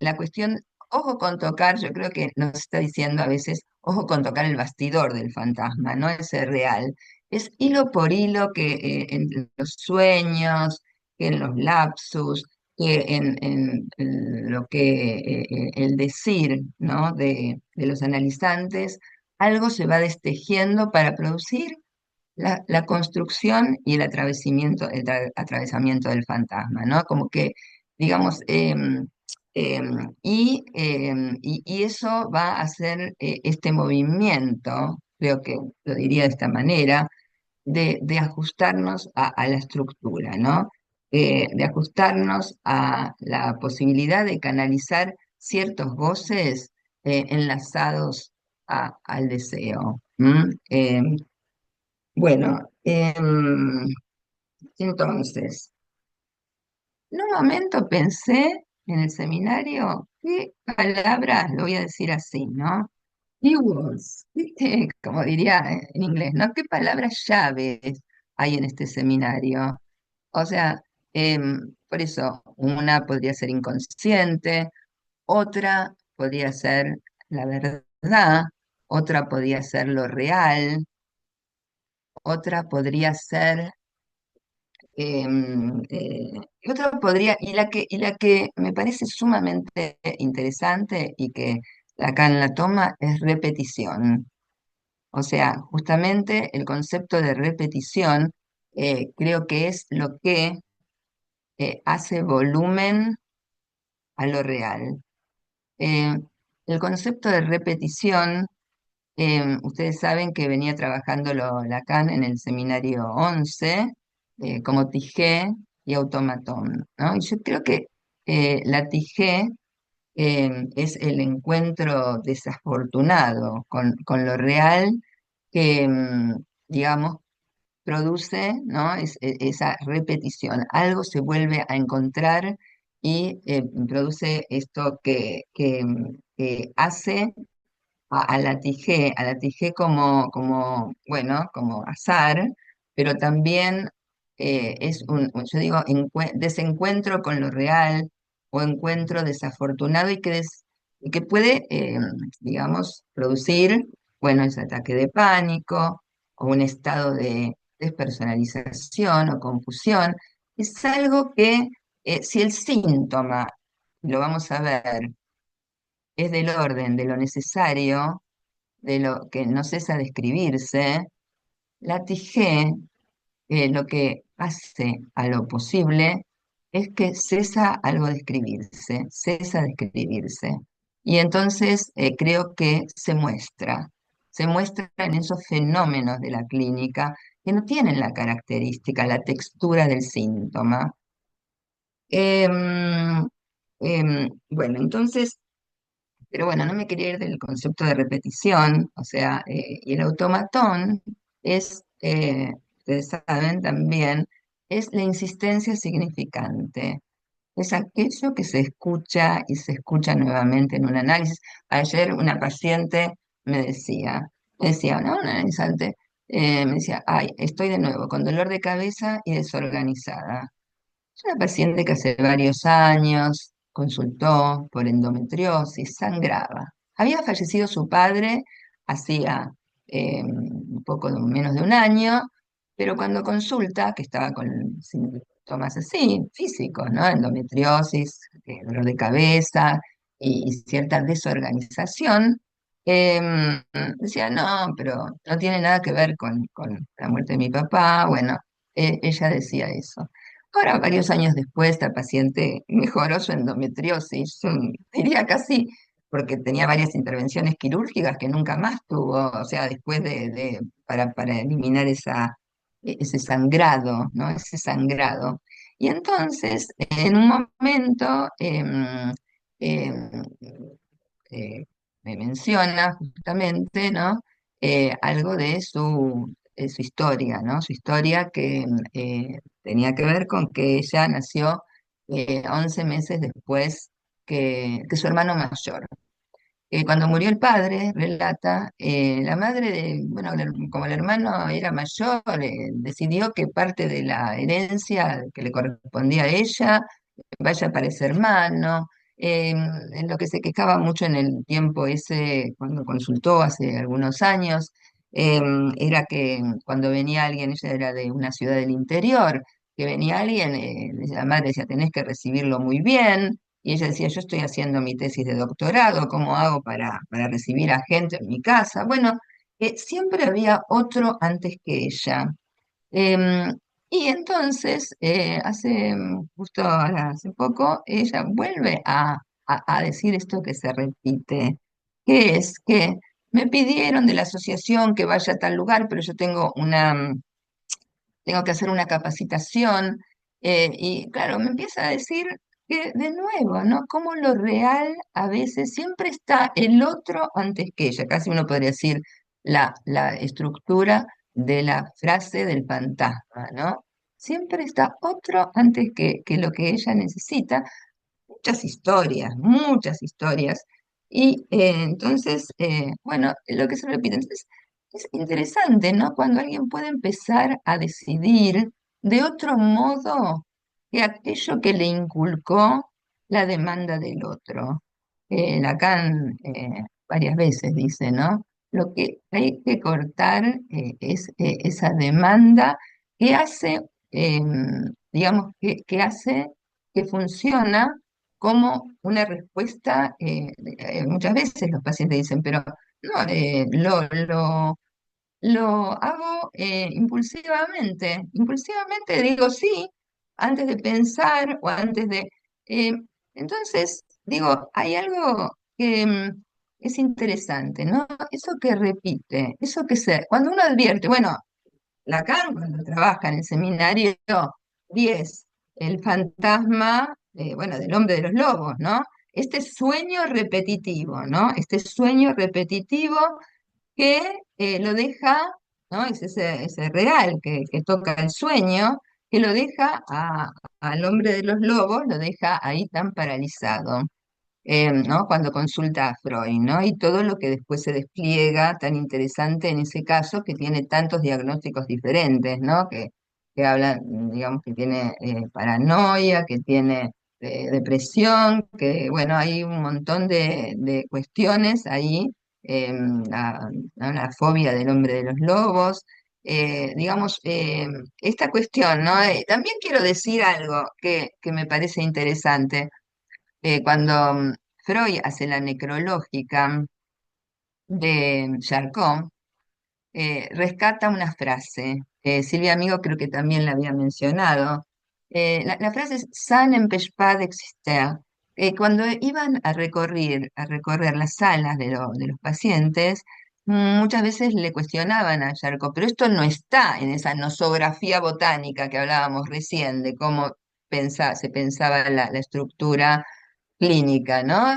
la cuestión, ojo con tocar, yo creo que nos está diciendo a veces, ojo con tocar el bastidor del fantasma, no ese real. Es hilo por hilo que en los sueños, que en los lapsus, que en lo que el decir, ¿no? de los analizantes, algo se va destejiendo para producir la construcción y el atravesamiento del fantasma, ¿no? Como que, digamos, y eso va a hacer este movimiento, creo que lo diría de esta manera, de ajustarnos a la estructura, ¿no? De ajustarnos a la posibilidad de canalizar ciertos voces enlazados al deseo. ¿M? Bueno, entonces, en un momento pensé en el seminario, qué palabras, lo voy a decir así, ¿no? Keywords, ¿viste? Como diría en inglés, ¿no? ¿Qué palabras llaves hay en este seminario? O sea, por eso, una podría ser inconsciente, otra podría ser la verdad, otra podría ser lo real, otra podría ser y otra podría, y la que me parece sumamente interesante y que acá en la toma es repetición. O sea, justamente el concepto de repetición creo que es lo que hace volumen a lo real. Eh, el concepto de repetición, ustedes saben que venía trabajando Lacan en el seminario 11 como Tijé y automatón, ¿no? Y yo creo que la Tijé es el encuentro desafortunado con lo real que, digamos, produce, ¿no? Esa repetición. Algo se vuelve a encontrar y produce esto que hace a la tijé bueno, como azar, pero también yo digo, desencuentro con lo real o encuentro desafortunado y que puede, digamos, producir, bueno, ese ataque de pánico o un estado de despersonalización o confusión. Es algo que, si el síntoma, lo vamos a ver, es del orden de lo necesario, de lo que no cesa de escribirse, la Tijé lo que hace a lo posible es que cesa algo de escribirse, cesa de escribirse. Y entonces creo que se muestra en esos fenómenos de la clínica que no tienen la característica, la textura del síntoma. Em, bueno, entonces pero bueno, no me quería ir del concepto de repetición, o sea, y el automatón ustedes saben también, es la insistencia significante. Es aquello que se escucha y se escucha nuevamente en un análisis. Ayer una paciente me decía, no, un analizante, me decía, ay, estoy de nuevo con dolor de cabeza y desorganizada. Es una paciente que hace varios años consultó por endometriosis, sangraba. Había fallecido su padre hacía un poco menos de un año, pero cuando consulta, que estaba con síntomas así, físicos, ¿no? Endometriosis, dolor de cabeza y cierta desorganización, decía, no, pero no tiene nada que ver con la muerte de mi papá. Bueno, ella decía eso. Ahora, varios años después, la paciente mejoró su endometriosis, diría casi, porque tenía varias intervenciones quirúrgicas que nunca más tuvo, o sea, después para eliminar ese sangrado, ¿no? Ese sangrado. Y entonces, en un momento, em, eh, me menciona justamente, ¿no? Algo de su historia, ¿no? Su historia que tenía que ver con que ella nació 11 meses después que su hermano mayor. Cuando murió el padre, relata, la madre, bueno, como el hermano era mayor, decidió que parte de la herencia que le correspondía a ella vaya para ese hermano. En lo que se quejaba mucho en el tiempo ese, cuando consultó hace algunos años, eh, era que cuando venía alguien, ella era de una ciudad del interior, que venía alguien, la madre decía, tenés que recibirlo muy bien. Y ella decía, yo estoy haciendo mi tesis de doctorado, ¿cómo hago para recibir a gente en mi casa? Bueno, siempre había otro antes que ella. Em, y entonces, justo ahora, hace poco, ella vuelve a decir esto que se repite, que es que me pidieron de la asociación que vaya a tal lugar, pero yo tengo que hacer una capacitación, y claro, me empieza a decir que de nuevo, ¿no? Como lo real a veces siempre está el otro antes que ella, casi uno podría decir la estructura de la frase del fantasma, ¿no? Siempre está otro antes que lo que ella necesita, muchas historias, muchas historias. Y entonces, bueno, lo que se repite. Entonces, es interesante, ¿no? Cuando alguien puede empezar a decidir de otro modo que aquello que le inculcó la demanda del otro. Lacan varias veces dice, ¿no? Lo que hay que cortar es esa demanda que hace, digamos, que hace que funciona como una respuesta. Muchas veces los pacientes dicen, pero no, lo hago impulsivamente. Impulsivamente digo sí, antes de pensar o antes de... eh, entonces, digo, hay algo que es interesante, ¿no? Eso que repite, eso que se... Cuando uno advierte, bueno, Lacan, cuando trabaja en el seminario 10, el fantasma, bueno, del hombre de los lobos, ¿no? Este sueño repetitivo, ¿no? Este sueño repetitivo que lo deja, ¿no? Es ese real que toca el sueño, que lo deja al hombre de los lobos, lo deja ahí tan paralizado, ¿no? Cuando consulta a Freud, ¿no? Y todo lo que después se despliega tan interesante en ese caso, que tiene tantos diagnósticos diferentes, ¿no? Que hablan, digamos, que tiene paranoia, que tiene depresión, que, bueno, hay un montón de cuestiones ahí, ¿no? La fobia del hombre de los lobos. Digamos, esta cuestión, ¿no? También quiero decir algo que me parece interesante. Cuando Freud hace la necrológica de Charcot, rescata una frase. Silvia Amigo creo que también la había mencionado. La frase es «Ça n'empêche pas d'exister». Cuando iban a recorrer las salas de los pacientes, muchas veces le cuestionaban a Charcot, pero esto no está en esa nosografía botánica que hablábamos recién, de cómo se pensaba la estructura clínica, ¿no?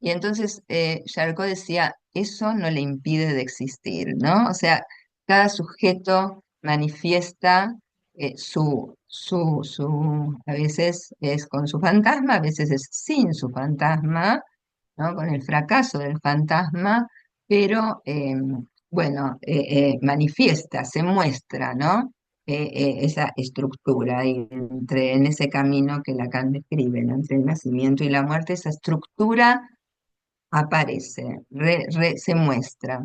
Y entonces Charcot decía, eso no le impide de existir, ¿no? O sea, cada sujeto manifiesta a veces es con su fantasma, a veces es sin su fantasma, ¿no? Con el fracaso del fantasma, pero bueno, manifiesta, se muestra, ¿no? Esa estructura y en ese camino que Lacan describe, ¿no? Entre el nacimiento y la muerte, esa estructura aparece, se muestra.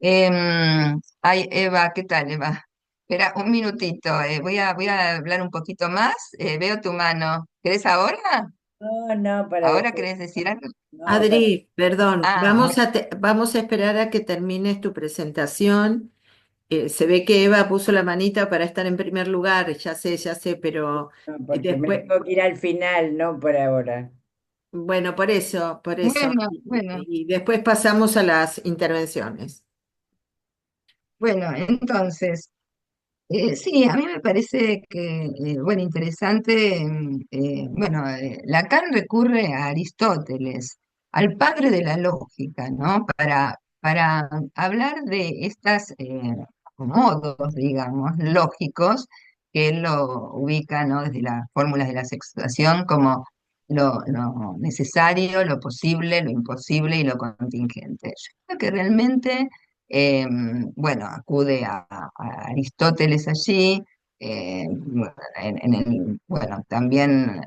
Ay, Eva, ¿qué tal, Eva? Espera un minutito, voy a hablar un poquito más. Veo tu mano. ¿Querés ahora? No, no, para ¿Ahora después. querés decir algo? No, para. Adri, perdón, Ah, bueno, vamos a esperar a que termines tu presentación. Se ve que Eva puso la manita para estar en primer lugar, ya sé, pero No, porque me después, tengo que ir al final, no por ahora. bueno, por eso. bueno, bueno, Y después pasamos a las intervenciones. bueno, entonces. Sí, a mí me parece que, bueno, interesante, bueno, Lacan recurre a Aristóteles, al padre de la lógica, ¿no? Para hablar de estos modos, digamos, lógicos, que él lo ubica, ¿no? Desde las fórmulas de la sexuación como lo necesario, lo posible, lo imposible y lo contingente. Yo creo que realmente eh, bueno, acude a Aristóteles allí, bueno, bueno, también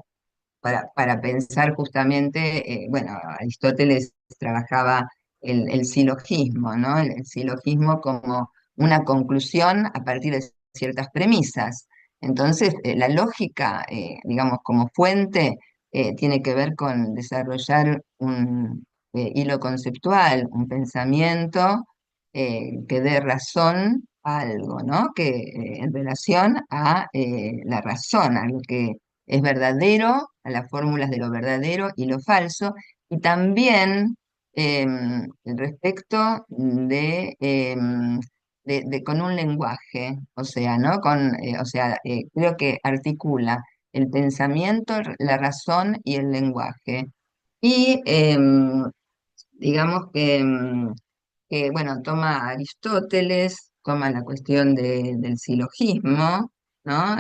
para pensar justamente, bueno, Aristóteles trabajaba el silogismo, ¿no? El silogismo como una conclusión a partir de ciertas premisas. Entonces, la lógica, digamos, como fuente, tiene que ver con desarrollar un hilo conceptual, un pensamiento que dé razón a algo, ¿no? Que en relación a la razón, a lo que es verdadero, a las fórmulas de lo verdadero y lo falso, y también respecto con un lenguaje, o sea, ¿no? O sea, creo que articula el pensamiento, la razón y el lenguaje. Y digamos que, bueno, toma a Aristóteles, toma la cuestión del silogismo, ¿no?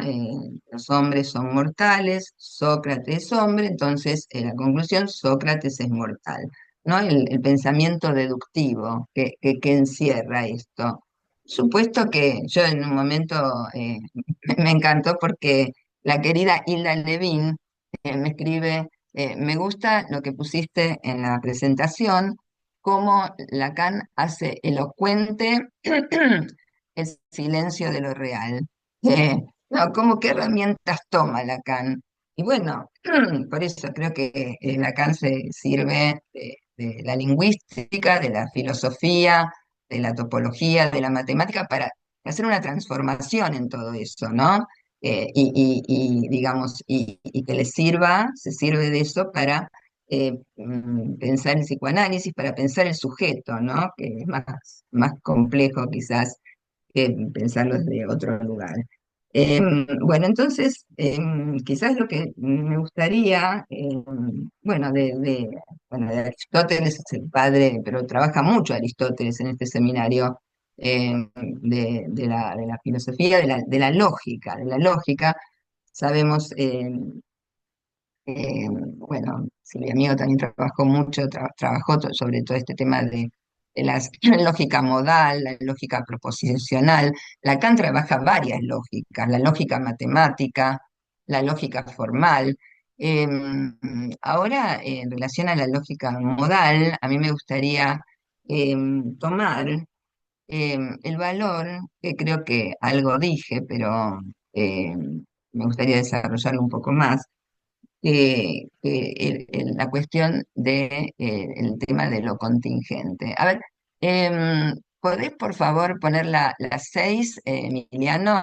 Los hombres son mortales, Sócrates es hombre, entonces la conclusión, Sócrates es mortal, ¿no? El pensamiento deductivo que encierra esto. Supuesto que yo en un momento me encantó porque la querida Hilda Levin me escribe, me gusta lo que pusiste en la presentación, cómo Lacan hace elocuente el silencio de lo real. No, como qué herramientas toma Lacan. Y bueno, por eso creo que Lacan se sirve de la lingüística, de la filosofía, de la topología, de la matemática para hacer una transformación en todo eso, ¿no? Digamos, y que le sirva, se sirve de eso para pensar el psicoanálisis, para pensar el sujeto, ¿no? Que es más complejo quizás que pensarlo desde otro lugar. Bueno, entonces, quizás lo que me gustaría, bueno, bueno, de Aristóteles es el padre, pero trabaja mucho Aristóteles en este seminario de la filosofía, de la lógica. Sabemos bueno, Silvia Amigo también trabajó mucho, trabajó sobre todo este tema de la lógica modal, la lógica proposicional. Lacan trabaja varias lógicas, la lógica matemática, la lógica formal. Ahora, en relación a la lógica modal, a mí me gustaría tomar el valor, que creo que algo dije, pero me gustaría desarrollarlo un poco más la cuestión de, el tema de lo contingente. A ver, ¿podés por favor poner la 6, Emiliano?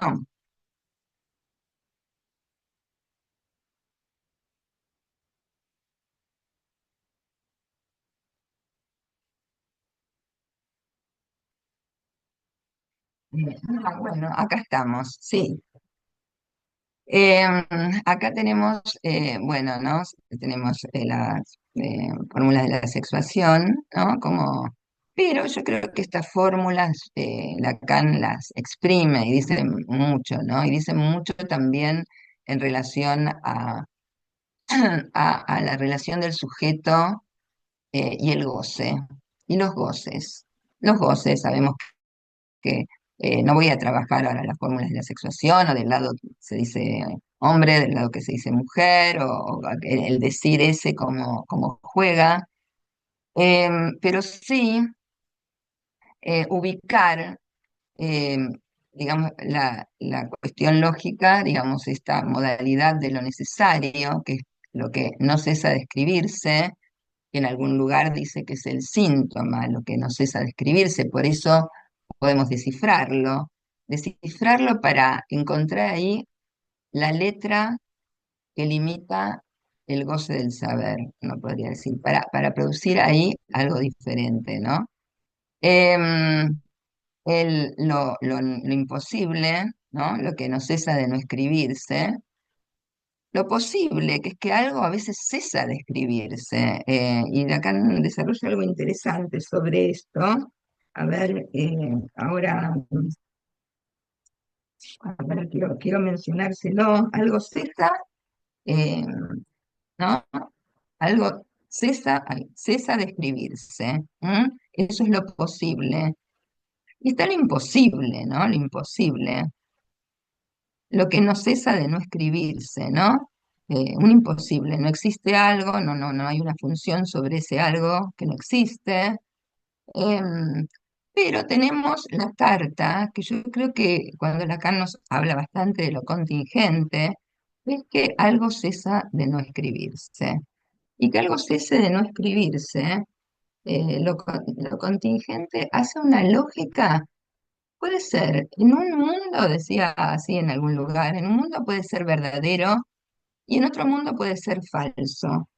Bueno, acá estamos, sí. Acá tenemos, bueno, ¿no? Tenemos las fórmulas de la sexuación, ¿no? Pero yo creo que estas fórmulas Lacan las exprime y dice mucho, ¿no? Y dice mucho también en relación a la relación del sujeto y el goce, y los goces. Los goces, sabemos que no voy a trabajar ahora las fórmulas de la sexuación o del lado que se dice hombre, del lado que se dice mujer, o el decir ese como juega, pero sí ubicar, eh, digamos, la cuestión lógica, digamos, esta modalidad de lo necesario, que es lo que no cesa de escribirse, que en algún lugar dice que es el síntoma, lo que no cesa de escribirse, por eso podemos descifrarlo para encontrar ahí la letra que limita el goce del saber, no podría decir, para producir ahí algo diferente, ¿no? Em, lo imposible, ¿no? Lo que no cesa de no escribirse, lo posible, que es que algo a veces cesa de escribirse. Y Lacan desarrolla algo interesante sobre esto. A ver, ahora, a ver, quiero mencionárselo. Algo cesa, eh, ¿no? Algo cesa de escribirse. ¿M? Eso es lo posible. Y está lo imposible, ¿no? Lo imposible. Lo que no cesa de no escribirse, ¿no? Un imposible, no existe algo, no hay una función sobre ese algo que no existe. Em, pero tenemos la carta, que yo creo que cuando Lacan nos habla bastante de lo contingente, es que algo cesa de no escribirse. Y que algo cese de no escribirse, lo contingente hace una lógica. Puede ser, en un mundo, decía así en algún lugar, en un mundo puede ser verdadero y en otro mundo puede ser falso.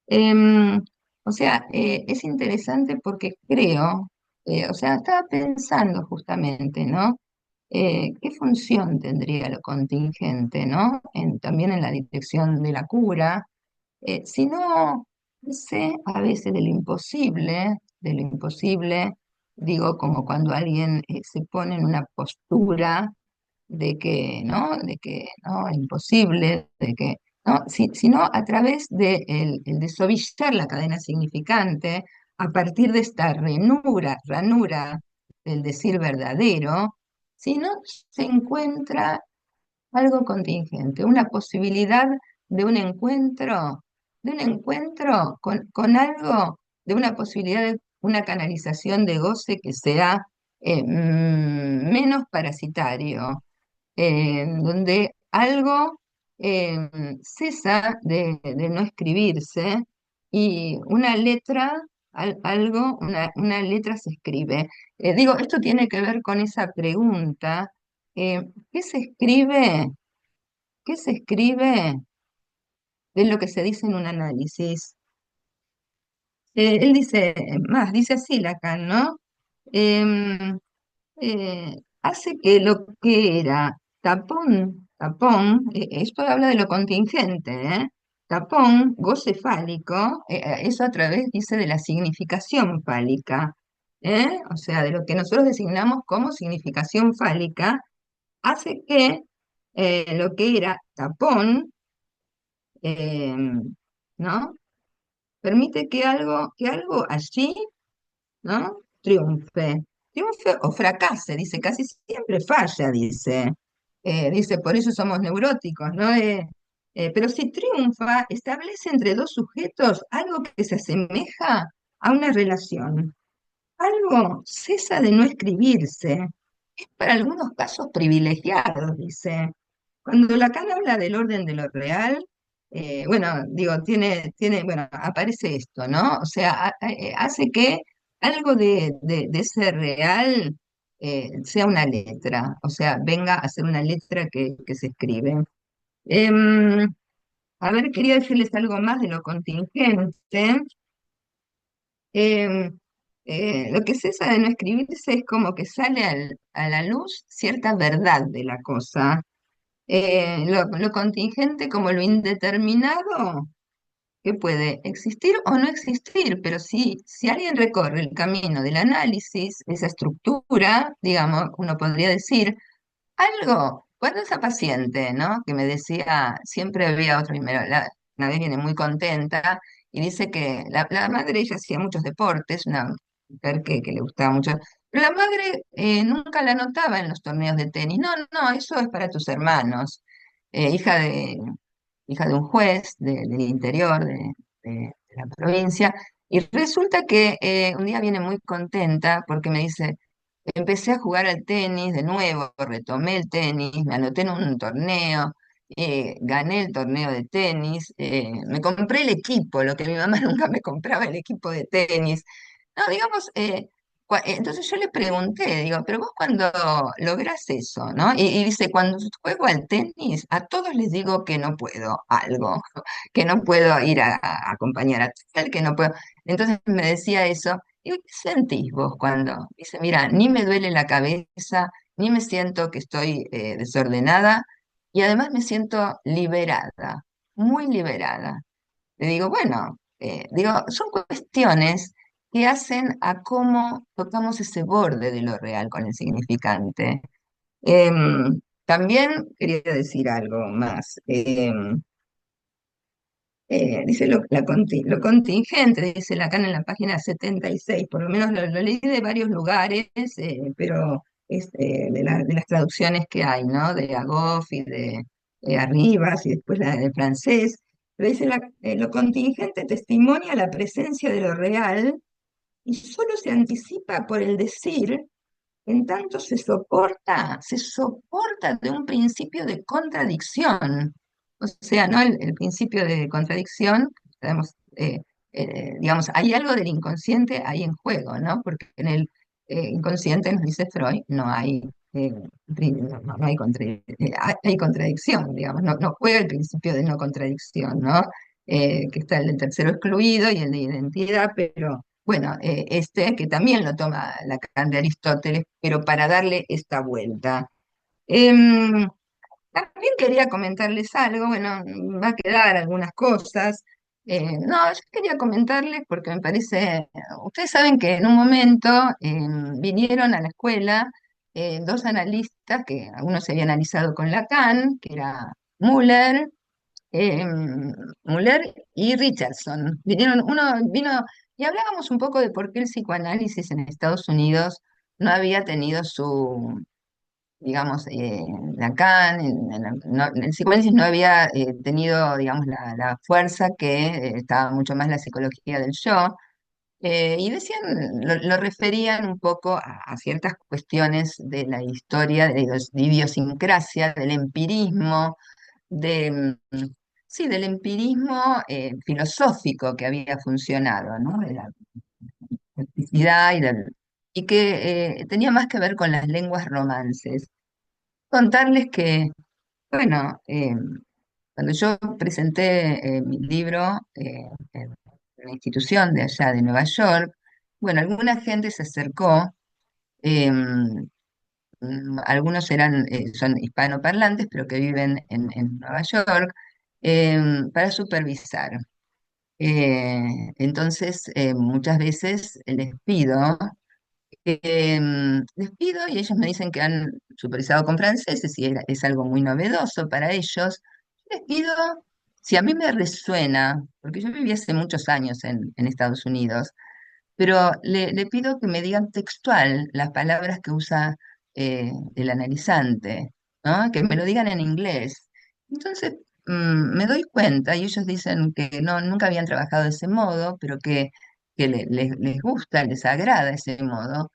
Em, o sea, es interesante porque creo, o sea, estaba pensando justamente, ¿no? ¿Qué función tendría lo contingente, ¿no? También en la dirección de la cura, si no sé a veces de lo imposible, digo, como cuando alguien se pone en una postura de que, ¿no? De que, no, imposible, de que, ¿no? Sino a través de el desovillar la cadena significante, a partir de esta ranura del decir verdadero, si no se encuentra algo contingente, una posibilidad de un encuentro con algo, de una posibilidad de una canalización de goce que sea menos parasitario, donde algo cesa de no escribirse y una letra, una letra se escribe. Digo, esto tiene que ver con esa pregunta, ¿qué se escribe? ¿Qué se escribe de lo que se dice en un análisis? Él dice, más, dice así Lacan, ¿no? Em, hace que lo que era tapón, esto habla de lo contingente, tapón, goce fálico, eso a través, dice, de la significación fálica, o sea, de lo que nosotros designamos como significación fálica, hace que lo que era tapón, eh, ¿no? Permite que algo allí, ¿no? Triunfe o fracase, dice, casi siempre falla, dice. Dice, por eso somos neuróticos, ¿no? Pero si triunfa, establece entre dos sujetos algo que se asemeja a una relación. Algo cesa de no escribirse. Es para algunos casos privilegiados, dice. Cuando Lacan habla del orden de lo real, bueno, digo, bueno, aparece esto, ¿no? O sea, hace que algo de ese real sea una letra, o sea, venga a ser una letra que se escribe. Em, a ver, quería decirles algo más de lo contingente. Em, lo que cesa de no escribirse es como que sale a la luz cierta verdad de la cosa. Lo contingente como lo indeterminado, que puede existir o no existir, pero si alguien recorre el camino del análisis, esa estructura, digamos, uno podría decir algo, cuando esa paciente, ¿no? Que me decía, siempre había otro, una vez viene muy contenta y dice que la madre, ella hacía muchos deportes, una mujer que le gustaba mucho, pero la madre nunca la notaba en los torneos de tenis. No, no, eso es para tus hermanos. Hija de un juez del interior de la provincia, y resulta que un día viene muy contenta porque me dice, empecé a jugar al tenis de nuevo, retomé el tenis, me anoté en un torneo, gané el torneo de tenis, me compré el equipo, lo que mi mamá nunca me compraba, el equipo de tenis. No, digamos, entonces yo le pregunté, digo, pero vos cuando lográs eso, ¿no? Y dice, cuando juego al tenis, a todos les digo que no puedo algo, que no puedo ir a acompañar a tal, que no puedo. Entonces me decía eso. Digo, ¿qué sentís vos cuando? Dice, mira, ni me duele la cabeza, ni me siento que estoy desordenada, y además me siento liberada, muy liberada. Le digo, bueno, digo, son cuestiones que hacen a cómo tocamos ese borde de lo real con el significante. También quería decir algo más. Dice lo contingente, dice acá en la página 76, por lo menos lo leí de varios lugares, pero de las traducciones que hay, ¿no? De Agoff y de Arribas y después la de francés. Pero dice, lo contingente testimonia la presencia de lo real y solo se anticipa por el decir, en tanto se soporta de un principio de contradicción. O sea, ¿no? El principio de contradicción, sabemos, digamos, hay algo del inconsciente ahí en juego, ¿no? Porque en el inconsciente, nos dice Freud, no hay, no hay, hay contradicción, digamos, no juega el principio de no contradicción, ¿no? Que está el del tercero excluido y el de identidad, pero bueno, este que también lo toma Lacan de Aristóteles, pero para darle esta vuelta. Em, También quería comentarles algo, bueno, va a quedar algunas cosas. No, yo quería comentarles porque me parece, ustedes saben que en un momento vinieron a la escuela dos analistas, que algunos se había analizado con Lacan, que era Müller, eh, Müller y Richardson. Uno vino y hablábamos un poco de por qué el psicoanálisis en Estados Unidos no había tenido su, digamos, Lacan, el psicoanálisis no había tenido, digamos, la fuerza que estaba mucho más la psicología del yo. Y decían, lo referían un poco a ciertas cuestiones de la historia, de idiosincrasia, del empirismo, sí, del empirismo filosófico que había funcionado, ¿no? De la practicidad y que tenía más que ver con las lenguas romances. Contarles que, bueno, cuando yo presenté mi libro en una institución de allá de Nueva York, bueno, alguna gente se acercó, algunos son hispanoparlantes, pero que viven en Nueva York, para supervisar. Entonces, muchas veces les pido y ellos me dicen que han supervisado con franceses y es algo muy novedoso para ellos. Les pido, si a mí me resuena, porque yo viví hace muchos años en Estados Unidos, pero le pido que me digan textual las palabras que usa el analizante, ¿no? Que me lo digan en inglés. Entonces, me doy cuenta, y ellos dicen que no, nunca habían trabajado de ese modo, pero que les gusta, les agrada ese modo.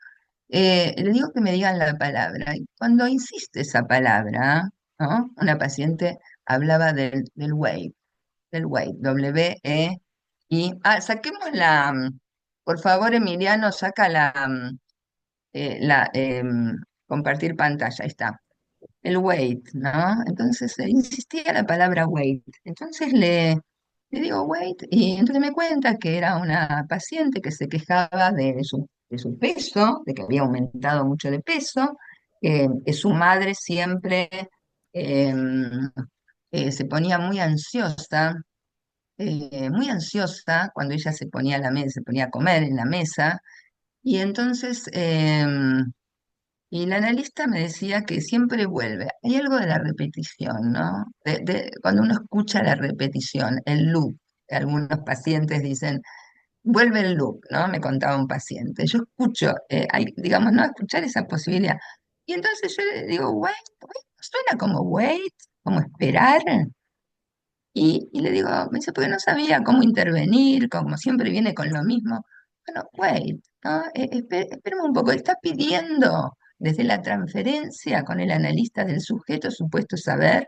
Le digo que me digan la palabra. Y cuando insiste esa palabra, ¿no? Una paciente hablaba del weight, saquemos por favor, Emiliano, saca compartir pantalla, ahí está, el weight, ¿no? Entonces insistía la palabra weight. Entonces le digo weight y entonces me cuenta que era una paciente que se quejaba de su peso, de que había aumentado mucho de peso, que su madre siempre eh, se ponía muy ansiosa cuando ella se ponía a la mesa, se ponía a comer en la mesa, y entonces y el analista me decía que siempre vuelve. Hay algo de la repetición, ¿no? Cuando uno escucha la repetición, el loop, algunos pacientes dicen, vuelve el loop, ¿no? Me contaba un paciente. Yo escucho, digamos, no escuchar esa posibilidad. Y entonces yo le digo, wait, wait, suena como wait, como esperar. Y le digo, me dice, porque no sabía cómo intervenir, como siempre viene con lo mismo. Bueno, wait, ¿no? Espérame un poco, él está pidiendo desde la transferencia con el analista del sujeto supuesto saber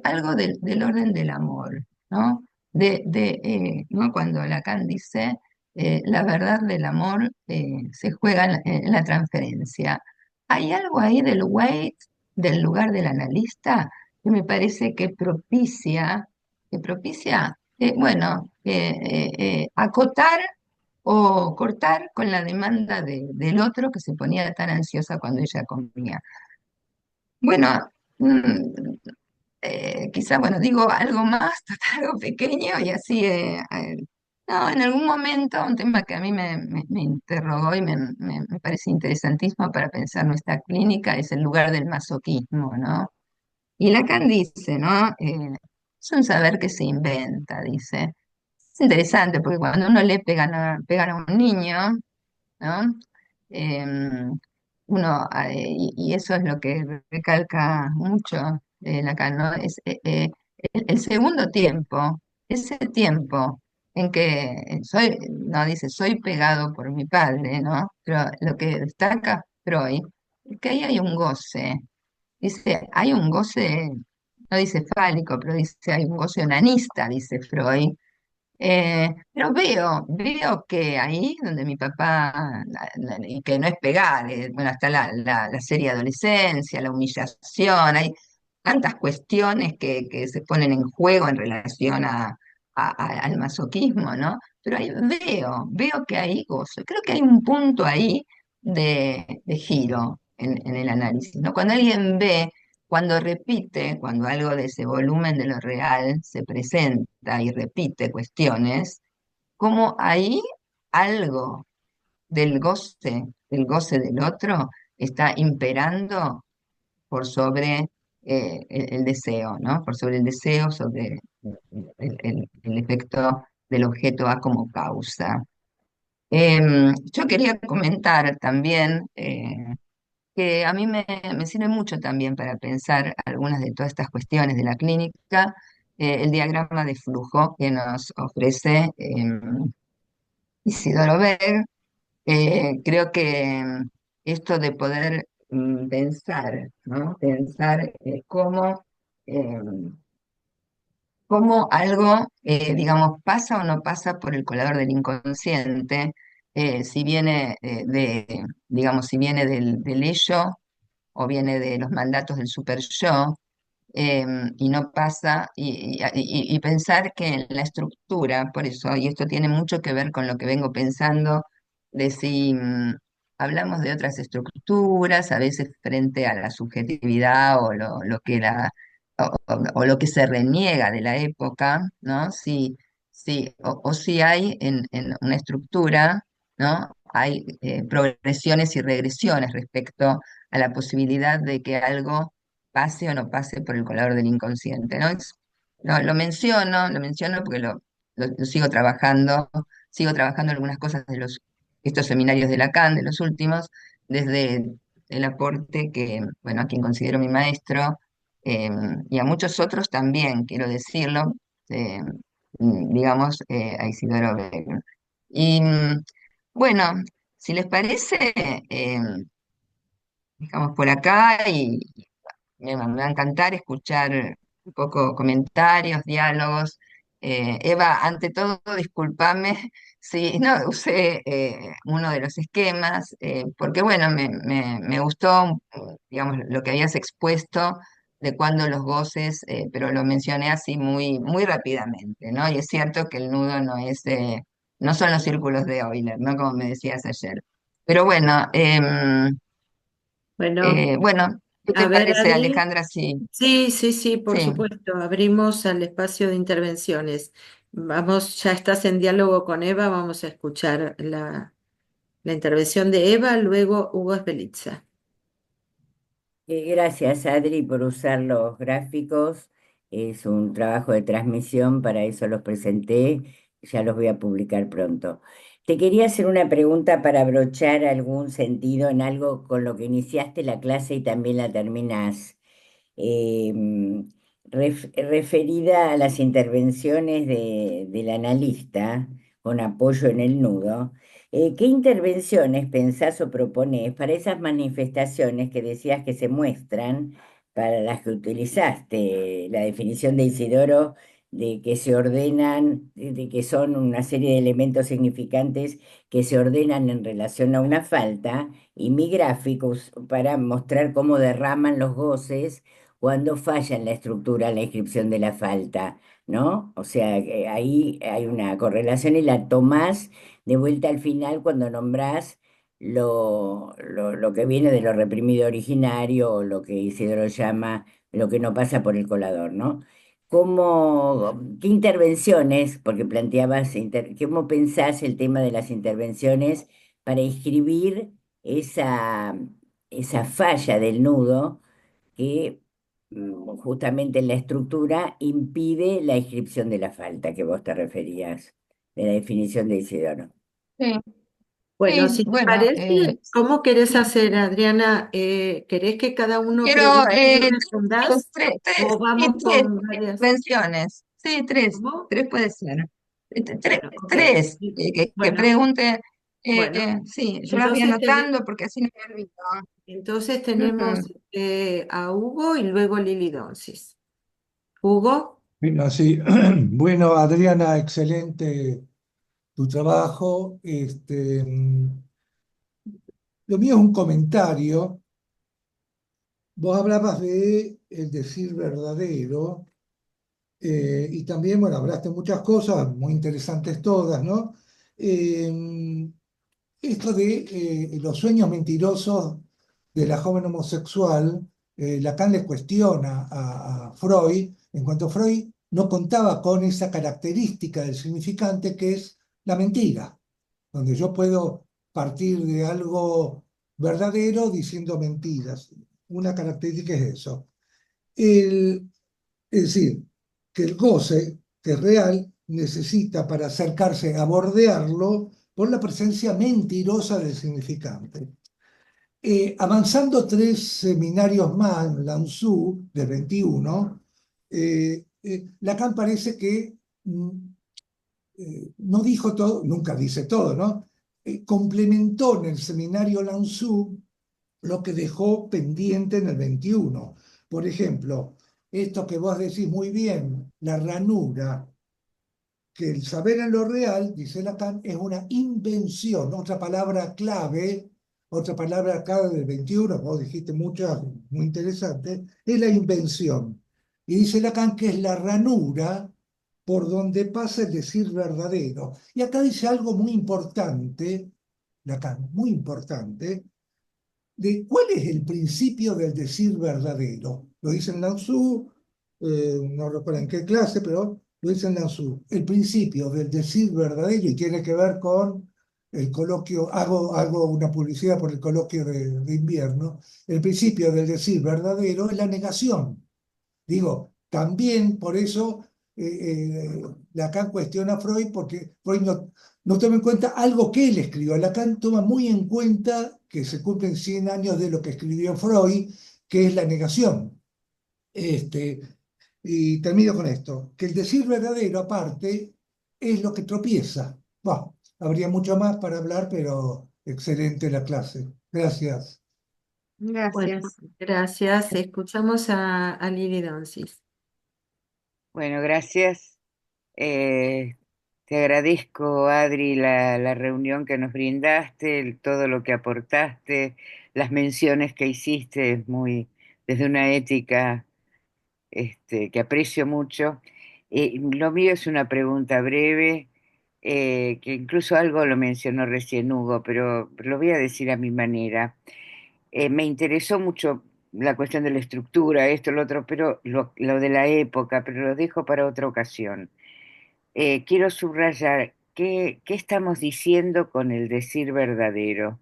algo del orden del amor, ¿no? ¿No? Cuando Lacan dice, la verdad del amor se juega en la transferencia. Hay algo ahí del wait, del lugar del analista, que me parece que propicia, bueno, acotar o cortar con la demanda del otro que se ponía tan ansiosa cuando ella comía. Bueno, quizá, bueno, digo algo más, algo pequeño y así, no, en algún momento un tema que a mí me interrogó y me parece interesantísimo para pensar nuestra clínica es el lugar del masoquismo, ¿no? Y Lacan dice, ¿no? Es un saber que se inventa, dice. Es interesante porque cuando uno le pegan a un niño, ¿no? Em, y eso es lo que recalca mucho Lacan, ¿no? Es el segundo tiempo, ese tiempo en que no dice, soy pegado por mi padre, ¿no? Pero lo que destaca Freud es que ahí hay un goce. Dice, hay un goce, no dice fálico, pero dice, hay un goce onanista, dice Freud. Pero veo que ahí donde mi papá, y que no es pegar, bueno, está la serie adolescencia, la humillación, hay tantas cuestiones que se ponen en juego en relación al masoquismo, ¿no? Pero ahí veo que hay gozo. Creo que hay un punto ahí de giro en el análisis, ¿no? Cuando alguien ve cuando repite, cuando algo de ese volumen de lo real se presenta y repite cuestiones, como ahí algo del goce del otro, está imperando por sobre el deseo, ¿no? Por sobre el deseo, sobre el efecto del objeto A como causa. Yo quería comentar también que a mí me sirve mucho también para pensar algunas de todas estas cuestiones de la clínica, el diagrama de flujo que nos ofrece Isidoro Berg. Creo que esto de poder pensar, ¿no? Pensar eh, cómo algo, digamos, pasa o no pasa por el colador del inconsciente, si viene digamos, si viene del ello o viene de los mandatos del super yo, y no pasa, y pensar que en la estructura, por eso, y esto tiene mucho que ver con lo que vengo pensando, de si hablamos de otras estructuras, a veces frente a la subjetividad lo que o lo que se reniega de la época, ¿no? O si hay en una estructura, ¿no? Hay progresiones y regresiones respecto a la posibilidad de que algo pase o no pase por el colador del inconsciente, ¿no? Lo menciono porque lo sigo trabajando algunas cosas de estos seminarios de Lacan, de los últimos, desde el aporte que, bueno, a quien considero mi maestro, eh, y a muchos otros también, quiero decirlo, eh, digamos, a Isidoro Becker. Y bueno, si les parece, dejamos por acá y me va a encantar escuchar un poco comentarios, diálogos. Eva, ante todo, discúlpame si no usé uno de los esquemas, porque bueno, me gustó, digamos, lo que habías expuesto de cuando los goces, pero lo mencioné así muy rápidamente, ¿no? Y es cierto que el nudo no son los círculos de Euler, ¿no? Como me decías ayer. Pero bueno, Bueno, bueno, ¿qué a te ver, parece, Adri. Alejandra? Sí, Sí, sí, sí, por sí. supuesto. Abrimos al espacio de intervenciones. Vamos, ya estás en diálogo con Eva, vamos a escuchar la intervención de Eva, luego Hugo Esbelitza. Gracias, Adri, por usar los gráficos. Es un trabajo de transmisión, para eso los presenté. Ya los voy a publicar pronto. Te quería hacer una pregunta para abrochar algún sentido en algo con lo que iniciaste la clase y también la terminás. Referida a las intervenciones del analista con apoyo en el nudo, ¿qué intervenciones pensás o proponés para esas manifestaciones que decías que se muestran, para las que utilizaste la definición de Isidoro, de que se ordenan, de que son una serie de elementos significantes que se ordenan en relación a una falta, y mi gráficos para mostrar cómo derraman los goces cuando falla en la estructura la inscripción de la falta, ¿no? O sea, ahí hay una correlación y la tomás de vuelta al final cuando nombrás lo que viene de lo reprimido originario, o lo que Isidro llama lo que no pasa por el colador, ¿no? ¿Qué intervenciones, porque planteabas, cómo pensás el tema de las intervenciones para inscribir esa, esa falla del nudo que justamente en la estructura impide la inscripción de la falta que vos te referías, de la definición de Isidoro? Sí, Bueno, sí, si te bueno, parece, ¿cómo querés hacer, Adriana? ¿Querés que cada uno quiero pregunte y vos respondás? ¿O sí, vamos tres con varias? intervenciones. Sí, ¿Cómo? tres puede ser. Bueno, ok. Tres, que Bueno, pregunte. bueno. Sí, yo las voy Entonces, anotando porque así no me olvido. entonces tenemos Ujú. a Hugo y luego Lili Donsis. Hugo, Bueno, sí. Bueno, Adriana, excelente tu trabajo. Lo mío es un comentario. Vos hablabas de el decir verdadero, y también, bueno, hablaste muchas cosas muy interesantes todas, ¿no? Eh, Esto de los sueños mentirosos de la joven homosexual, Lacan le cuestiona a Freud, en cuanto Freud no contaba con esa característica del significante que es la mentira, donde yo puedo partir de algo verdadero diciendo mentiras. Una característica es eso. El, es decir, que el goce, que es real, necesita para acercarse a bordearlo por la presencia mentirosa del significante. Avanzando tres seminarios más, Lanzhou, del 21, Lacan parece que no dijo todo, nunca dice todo, ¿no? Complementó en el seminario Lanzhou lo que dejó pendiente en el 21. Por ejemplo, esto que vos decís muy bien, la ranura, que el saber en lo real, dice Lacan, es una invención, otra palabra clave del 21, vos dijiste muchas, muy interesantes, es la invención. Y dice Lacan que es la ranura por donde pasa el decir verdadero. Y acá dice algo muy importante, Lacan, muy importante, de cuál es el principio del decir verdadero. Lo dice en Lao Tzu, no recuerdo en qué clase, pero lo dice en Lao Tzu. El principio del decir verdadero, y tiene que ver con el coloquio, hago una publicidad por el coloquio de invierno, el principio del decir verdadero es la negación. Digo, también por eso Lacan cuestiona a Freud, porque Freud no toma en cuenta algo que él escribió. Lacan toma muy en cuenta que se cumplen 100 años de lo que escribió Freud, que es la negación. Este, y termino con esto, que el decir verdadero, aparte, es lo que tropieza. Bueno, habría mucho más para hablar, pero excelente la clase. Gracias. bueno, Gracias. gracias. Escuchamos a Lili Donsis. Bueno, gracias. Eh, Te agradezco, Adri, la reunión que nos brindaste, todo lo que aportaste, las menciones que hiciste, muy desde una ética que aprecio mucho. Lo mío es una pregunta breve, que incluso algo lo mencionó recién Hugo, pero lo voy a decir a mi manera. Me interesó mucho la cuestión de la estructura, esto, lo otro, pero lo de la época, pero lo dejo para otra ocasión. Quiero subrayar qué estamos diciendo con el decir verdadero.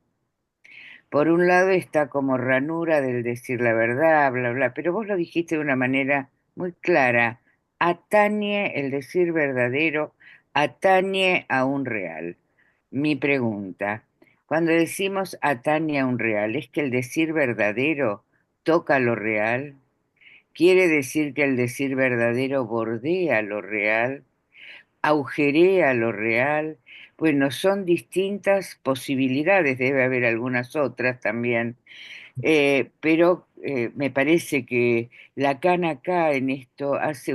Por un lado está como ranura del decir la verdad, bla, bla, pero vos lo dijiste de una manera muy clara. Atañe el decir verdadero, atañe a un real. Mi pregunta, cuando decimos atañe a un real, ¿es que el decir verdadero toca lo real? ¿Quiere decir que el decir verdadero bordea lo real? ¿Agujerea lo real? Bueno, son distintas posibilidades, debe haber algunas otras también, pero me parece que Lacan acá en esto hace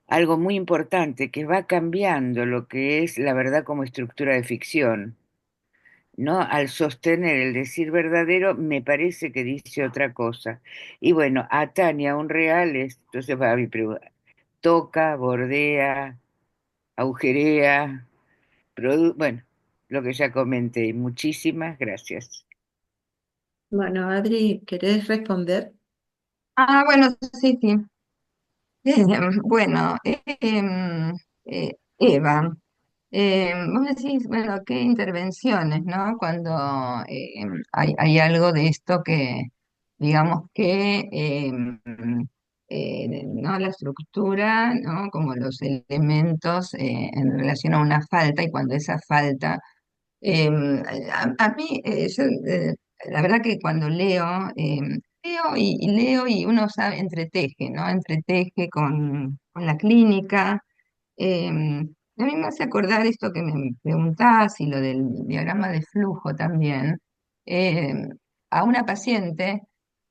algo muy importante que va cambiando lo que es la verdad como estructura de ficción, ¿no? Al sostener el decir verdadero, me parece que dice otra cosa. Y bueno, atañe a un real, entonces va mi pregunta, toca, bordea, agujerea. Bueno, lo que ya comenté, muchísimas gracias. Bueno, Adri, ¿querés responder? Bueno, sí, sí. Bueno, Eva, vos decís, bueno, qué intervenciones, ¿no? Cuando hay algo de esto que, digamos que, ¿no? La estructura, ¿no? Como los elementos en relación a una falta y cuando esa falta a mí, la verdad que cuando leo, leo y leo y uno sabe, entreteje, ¿no? Entreteje con la clínica. A mí me hace acordar esto que me preguntás y lo del diagrama de flujo también. em, a una paciente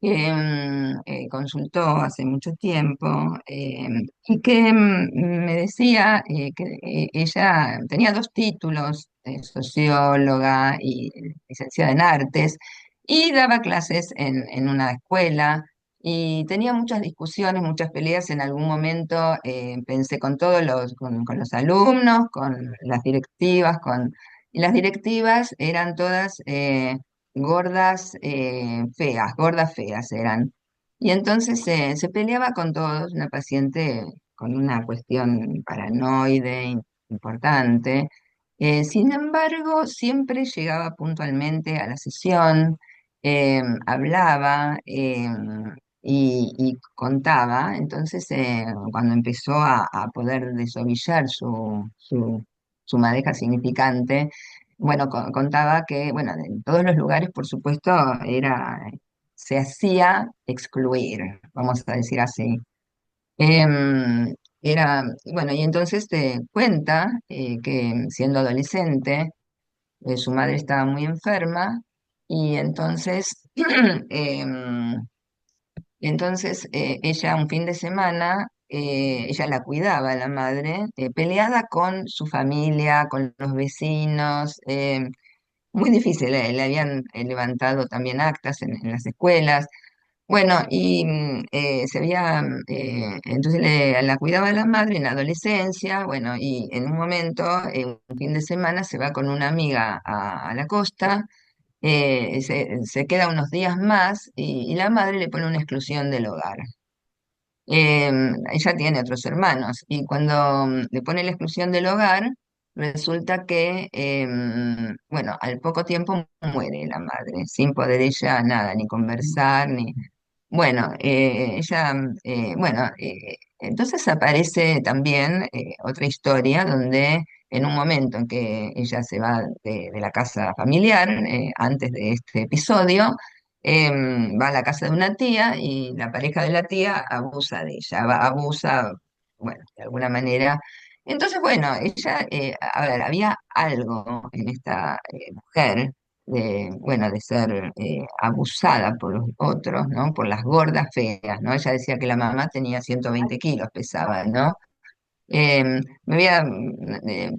que consultó hace mucho tiempo y que me decía que ella tenía dos títulos, socióloga y licenciada en artes, y daba clases en una escuela y tenía muchas discusiones, muchas peleas en algún momento, pensé con todos con los alumnos, con las directivas, y las directivas eran todas gordas feas eran. Y entonces se peleaba con todos, una paciente con una cuestión paranoide importante. Sin embargo, siempre llegaba puntualmente a la sesión, hablaba. Y contaba, entonces cuando empezó a poder desovillar su madeja significante, bueno, contaba que, bueno, en todos los lugares, por supuesto, se hacía excluir, vamos a decir así. Bueno, y entonces te cuenta que siendo adolescente, su madre estaba muy enferma y entonces ella un fin de semana, ella la cuidaba, la madre, peleada con su familia, con los vecinos, muy difícil, le habían levantado también actas en las escuelas. Bueno, y entonces la cuidaba la madre en la adolescencia, bueno, y en un momento, un fin de semana, se va con una amiga a la costa, se queda unos días más y la madre le pone una exclusión del hogar. Ella tiene otros hermanos y cuando le pone la exclusión del hogar, resulta que, bueno, al poco tiempo muere la madre, sin poder ella nada, ni conversar, ni... Bueno, entonces aparece también otra historia donde en un momento en que ella se va de la casa familiar, antes de este episodio, va a la casa de una tía y la pareja de la tía abusa de ella, abusa, bueno, de alguna manera. Entonces, bueno, ella, a ver, había algo en esta mujer bueno, de ser abusada por los otros, ¿no? Por las gordas feas, ¿no? Ella decía que la mamá tenía 120 kilos, pesaba, ¿no? Me voy a,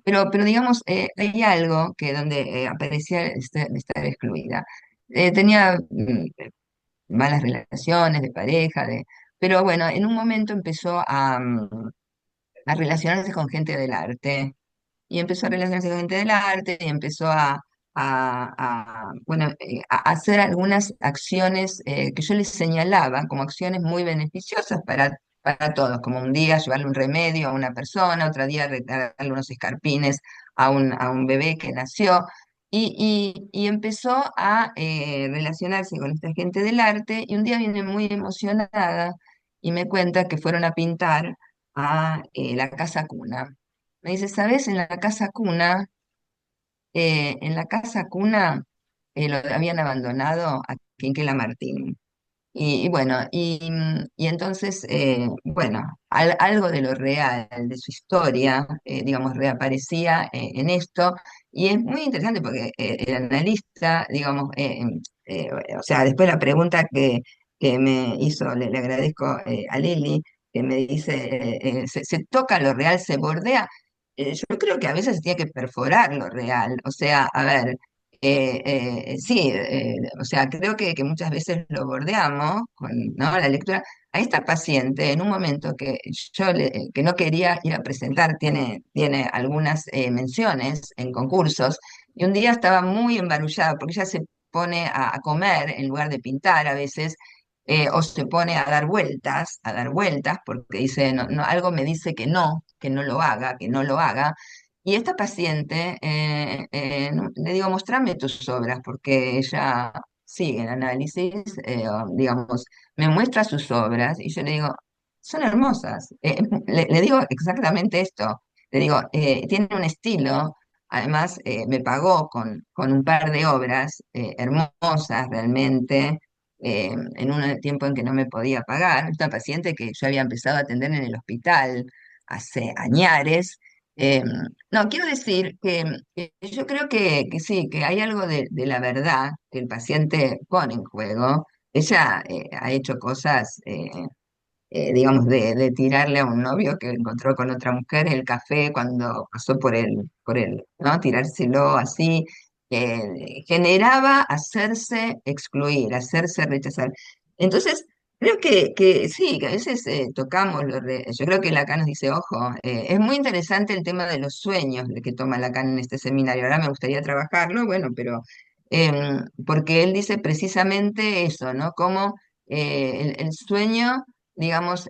pero digamos, hay algo que donde aparecía de estar excluida. Tenía malas relaciones de pareja, pero bueno, en un momento empezó a relacionarse con gente del arte y empezó a relacionarse con gente del arte y empezó bueno, a hacer algunas acciones que yo les señalaba como acciones muy beneficiosas para todos, como un día llevarle un remedio a una persona, otro día regalarle unos escarpines a un bebé que nació. Y empezó a relacionarse con esta gente del arte y un día viene muy emocionada y me cuenta que fueron a pintar a la casa cuna. Me dice, ¿sabes? En la casa cuna lo habían abandonado a Quinquela Martín. Y bueno, y entonces, bueno, algo de lo real, de su historia, digamos, reaparecía en esto. Y es muy interesante porque el analista, digamos, o sea, después la pregunta que me hizo, le agradezco a Lili, que me dice, se toca lo real, se bordea. Yo creo que a veces se tiene que perforar lo real. O sea, a ver. Sí, o sea, creo que muchas veces lo bordeamos con, ¿no? La lectura. a esta paciente, en un momento que no quería ir a presentar, tiene algunas menciones en concursos, y un día estaba muy embarullada porque ella se pone a comer en lugar de pintar a veces, o se pone a dar vueltas, porque dice, no, algo me dice que no lo haga, que no lo haga. Y esta paciente, le digo, mostrame tus obras, porque ella sigue el análisis, o, digamos, me muestra sus obras y yo le digo, son hermosas. Le digo exactamente esto. Le digo, tiene un estilo, además me pagó con un par de obras hermosas realmente, en un tiempo en que no me podía pagar. Esta paciente que yo había empezado a atender en el hospital hace añares. eh, no, quiero decir que yo creo que sí, que hay algo de la verdad que el paciente pone en juego. Ella ha hecho cosas, digamos, de tirarle a un novio que encontró con otra mujer en el café cuando pasó ¿no? Tirárselo así. Generaba hacerse excluir, hacerse rechazar. Entonces, creo que sí, que a veces tocamos, yo creo que Lacan nos dice, ojo, es muy interesante el tema de los sueños de que toma Lacan en este seminario. Ahora me gustaría trabajarlo, bueno, pero porque él dice precisamente eso, ¿no? Cómo el sueño, digamos,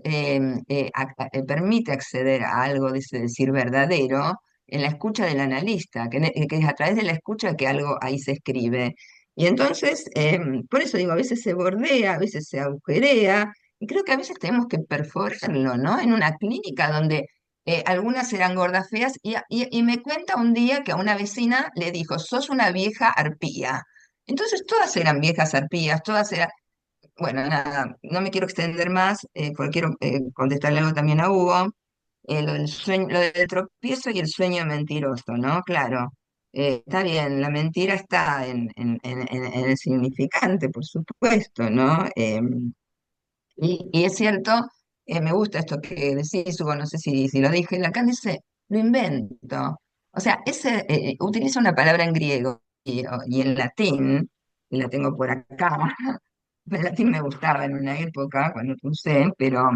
permite acceder a algo de ese decir verdadero en la escucha del analista, que es a través de la escucha que algo ahí se escribe. Y entonces, por eso digo, a veces se bordea, a veces se agujerea, y creo que a veces tenemos que perforarlo, ¿no? En una clínica donde algunas eran gordas feas, y me cuenta un día que a una vecina le dijo, sos una vieja arpía. Entonces todas eran viejas arpías, todas eran... Bueno, nada, no me quiero extender más, porque quiero contestarle algo también a Hugo, lo del sueño, lo del tropiezo y el sueño mentiroso, ¿no? Claro, está bien, la mentira está en el significante, por supuesto, ¿no? Y es cierto, me gusta esto que decís, Hugo, no sé si lo dije, Lacan dice, lo invento. O sea, utiliza una palabra en griego y en latín, y la tengo por acá. El latín me gustaba en una época cuando lo usé, pero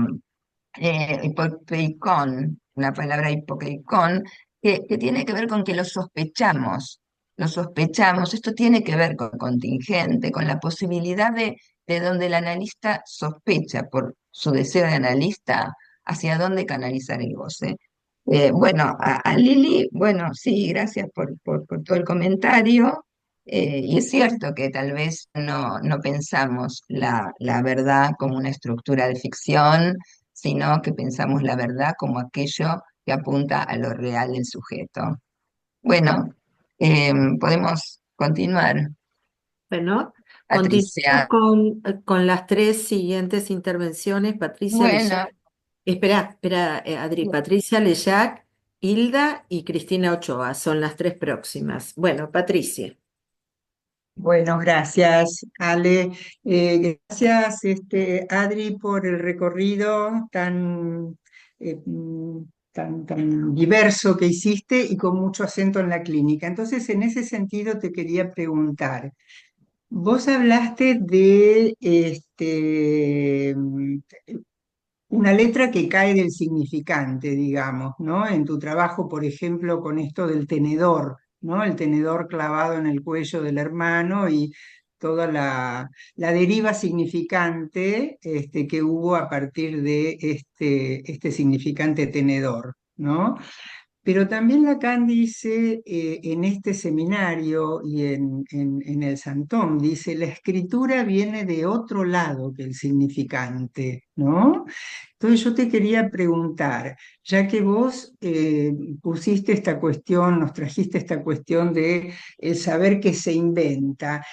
hipopeicón, una palabra hipopeicón, que tiene que ver con que lo sospechamos, esto tiene que ver con contingente, con la posibilidad de donde el analista sospecha por su deseo de analista hacia dónde canalizar el goce. Bueno, a Lili, bueno, sí, gracias por todo el comentario. Y es cierto que tal vez no pensamos la verdad como una estructura de ficción, sino que pensamos la verdad como aquello que apunta a lo real del sujeto. Bueno, podemos continuar, Bueno, continuamos Patricia. con las tres siguientes intervenciones. Patricia Bueno, Leyac, espera, Adri, Patricia Leyac, Hilda y Cristina Ochoa son las tres próximas. Bueno, Patricia. Bueno, gracias, Ale. Gracias, Adri, por el recorrido tan diverso que hiciste y con mucho acento en la clínica. Entonces, en ese sentido, te quería preguntar. Vos hablaste de una letra que cae del significante, digamos, ¿no? En tu trabajo, por ejemplo, con esto del tenedor, ¿no? El tenedor clavado en el cuello del hermano y toda la deriva significante que hubo a partir de este significante tenedor, ¿no? Pero también Lacan dice en este seminario y en el Santón, dice, la escritura viene de otro lado que el significante, ¿no? Entonces yo te quería preguntar, ya que vos pusiste esta cuestión, nos trajiste esta cuestión de el saber que se inventa,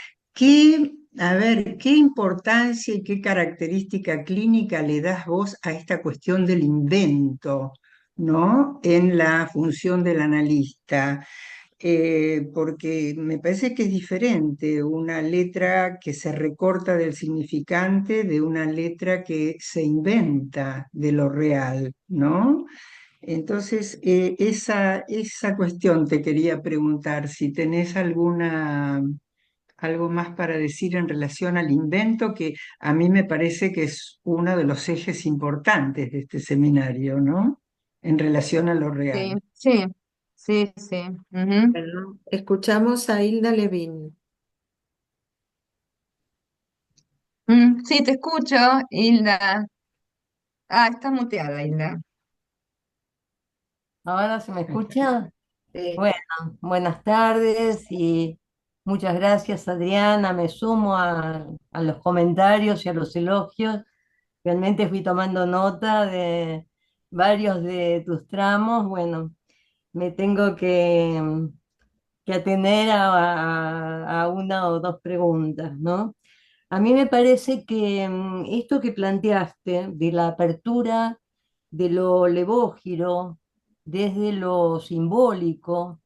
a ver, ¿qué importancia y qué característica clínica le das vos a esta cuestión del invento? ¿No? En la función del analista, porque me parece que es diferente una letra que se recorta del significante de una letra que se inventa de lo real, ¿no? Entonces, esa cuestión te quería preguntar, si tenés algo más para decir en relación al invento, que a mí me parece que es uno de los ejes importantes de este seminario, ¿no? En relación a lo Sí, real. sí, sí, sí. Ujú. Bueno, escuchamos a Hilda Levin. Sí, te escucho, Hilda. Ah, está muteada, Hilda. ¿Ahora se me escucha? Sí. Bueno, buenas tardes y muchas gracias, Adriana. Me sumo a los comentarios y a los elogios. Realmente fui tomando nota de varios de tus tramos. Bueno, me tengo que atener a una o dos preguntas, ¿no? A mí me parece que esto que planteaste de la apertura de lo levógiro desde lo simbólico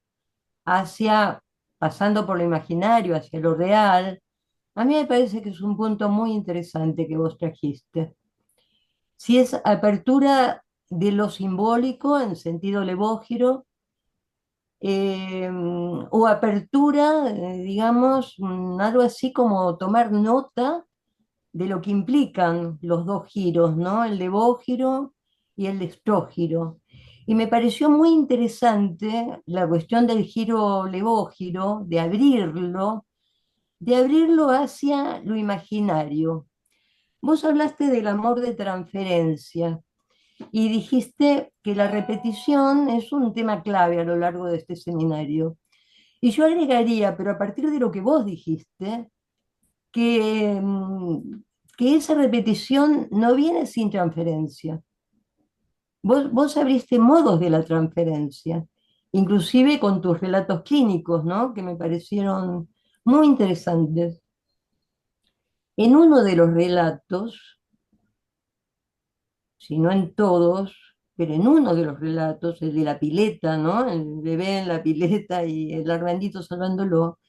hacia, pasando por lo imaginario, hacia lo real, a mí me parece que es un punto muy interesante que vos trajiste. Si es apertura de lo simbólico en sentido levógiro, o apertura, digamos, algo así como tomar nota de lo que implican los dos giros, ¿no? El levógiro y el estrógiro. Y me pareció muy interesante la cuestión del giro levógiro, de abrirlo hacia lo imaginario. Vos hablaste del amor de transferencia y dijiste que la repetición es un tema clave a lo largo de este seminario. Y yo agregaría, pero a partir de lo que vos dijiste, que, que esa repetición no viene sin transferencia. Vos abriste modos de la transferencia, inclusive con tus relatos clínicos, ¿no? Que me parecieron muy interesantes. En uno de los relatos, si no en todos, pero en uno de los relatos, el de la pileta, ¿no? El bebé en la pileta y el Armandito salvándolo,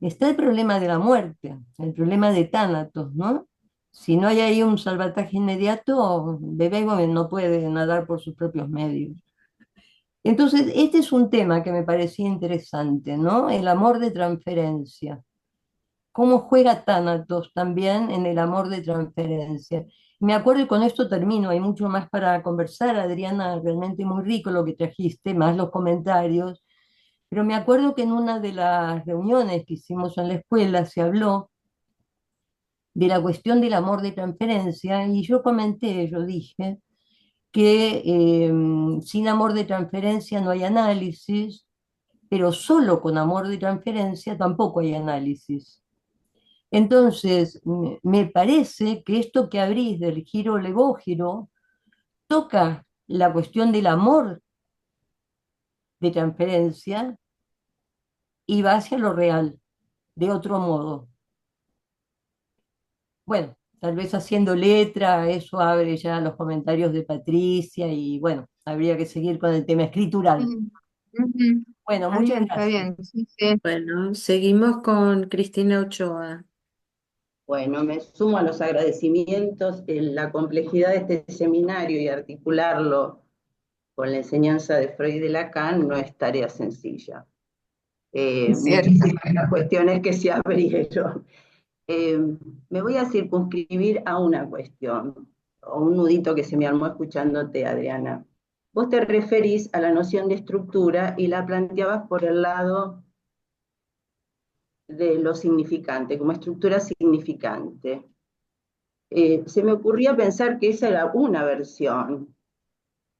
está el problema de la muerte, el problema de Tánatos, ¿no? Si no hay ahí un salvataje inmediato, bebé no puede nadar por sus propios medios. Entonces, este es un tema que me parecía interesante, ¿no? El amor de transferencia. Cómo juega Tánatos también en el amor de transferencia. Me acuerdo, y con esto termino, hay mucho más para conversar, Adriana, realmente muy rico lo que trajiste, más los comentarios, pero me acuerdo que en una de las reuniones que hicimos en la escuela se habló de la cuestión del amor de transferencia y yo comenté, yo dije que sin amor de transferencia no hay análisis, pero solo con amor de transferencia tampoco hay análisis. Entonces, me parece que esto que abrís del giro levógiro toca la cuestión del amor de transferencia y va hacia lo real, de otro modo. Bueno, tal vez haciendo letra, eso abre ya los comentarios de Patricia y bueno, habría que seguir con el tema escritural. Mm, ujú. Bueno, Está muchas bien, está gracias. bien. Sí, sí. Bueno, seguimos con Cristina Ochoa. Bueno, me sumo a los agradecimientos en la complejidad de este seminario y articularlo con la enseñanza de Freud y de Lacan no es tarea sencilla. Es cierto. Muchísimas cuestiones que se abrieron. Me voy a circunscribir a una cuestión, o un nudito que se me armó escuchándote, Adriana. Vos te referís a la noción de estructura y la planteabas por el lado de lo significante, como estructura significante. Se me ocurría pensar que esa era una versión,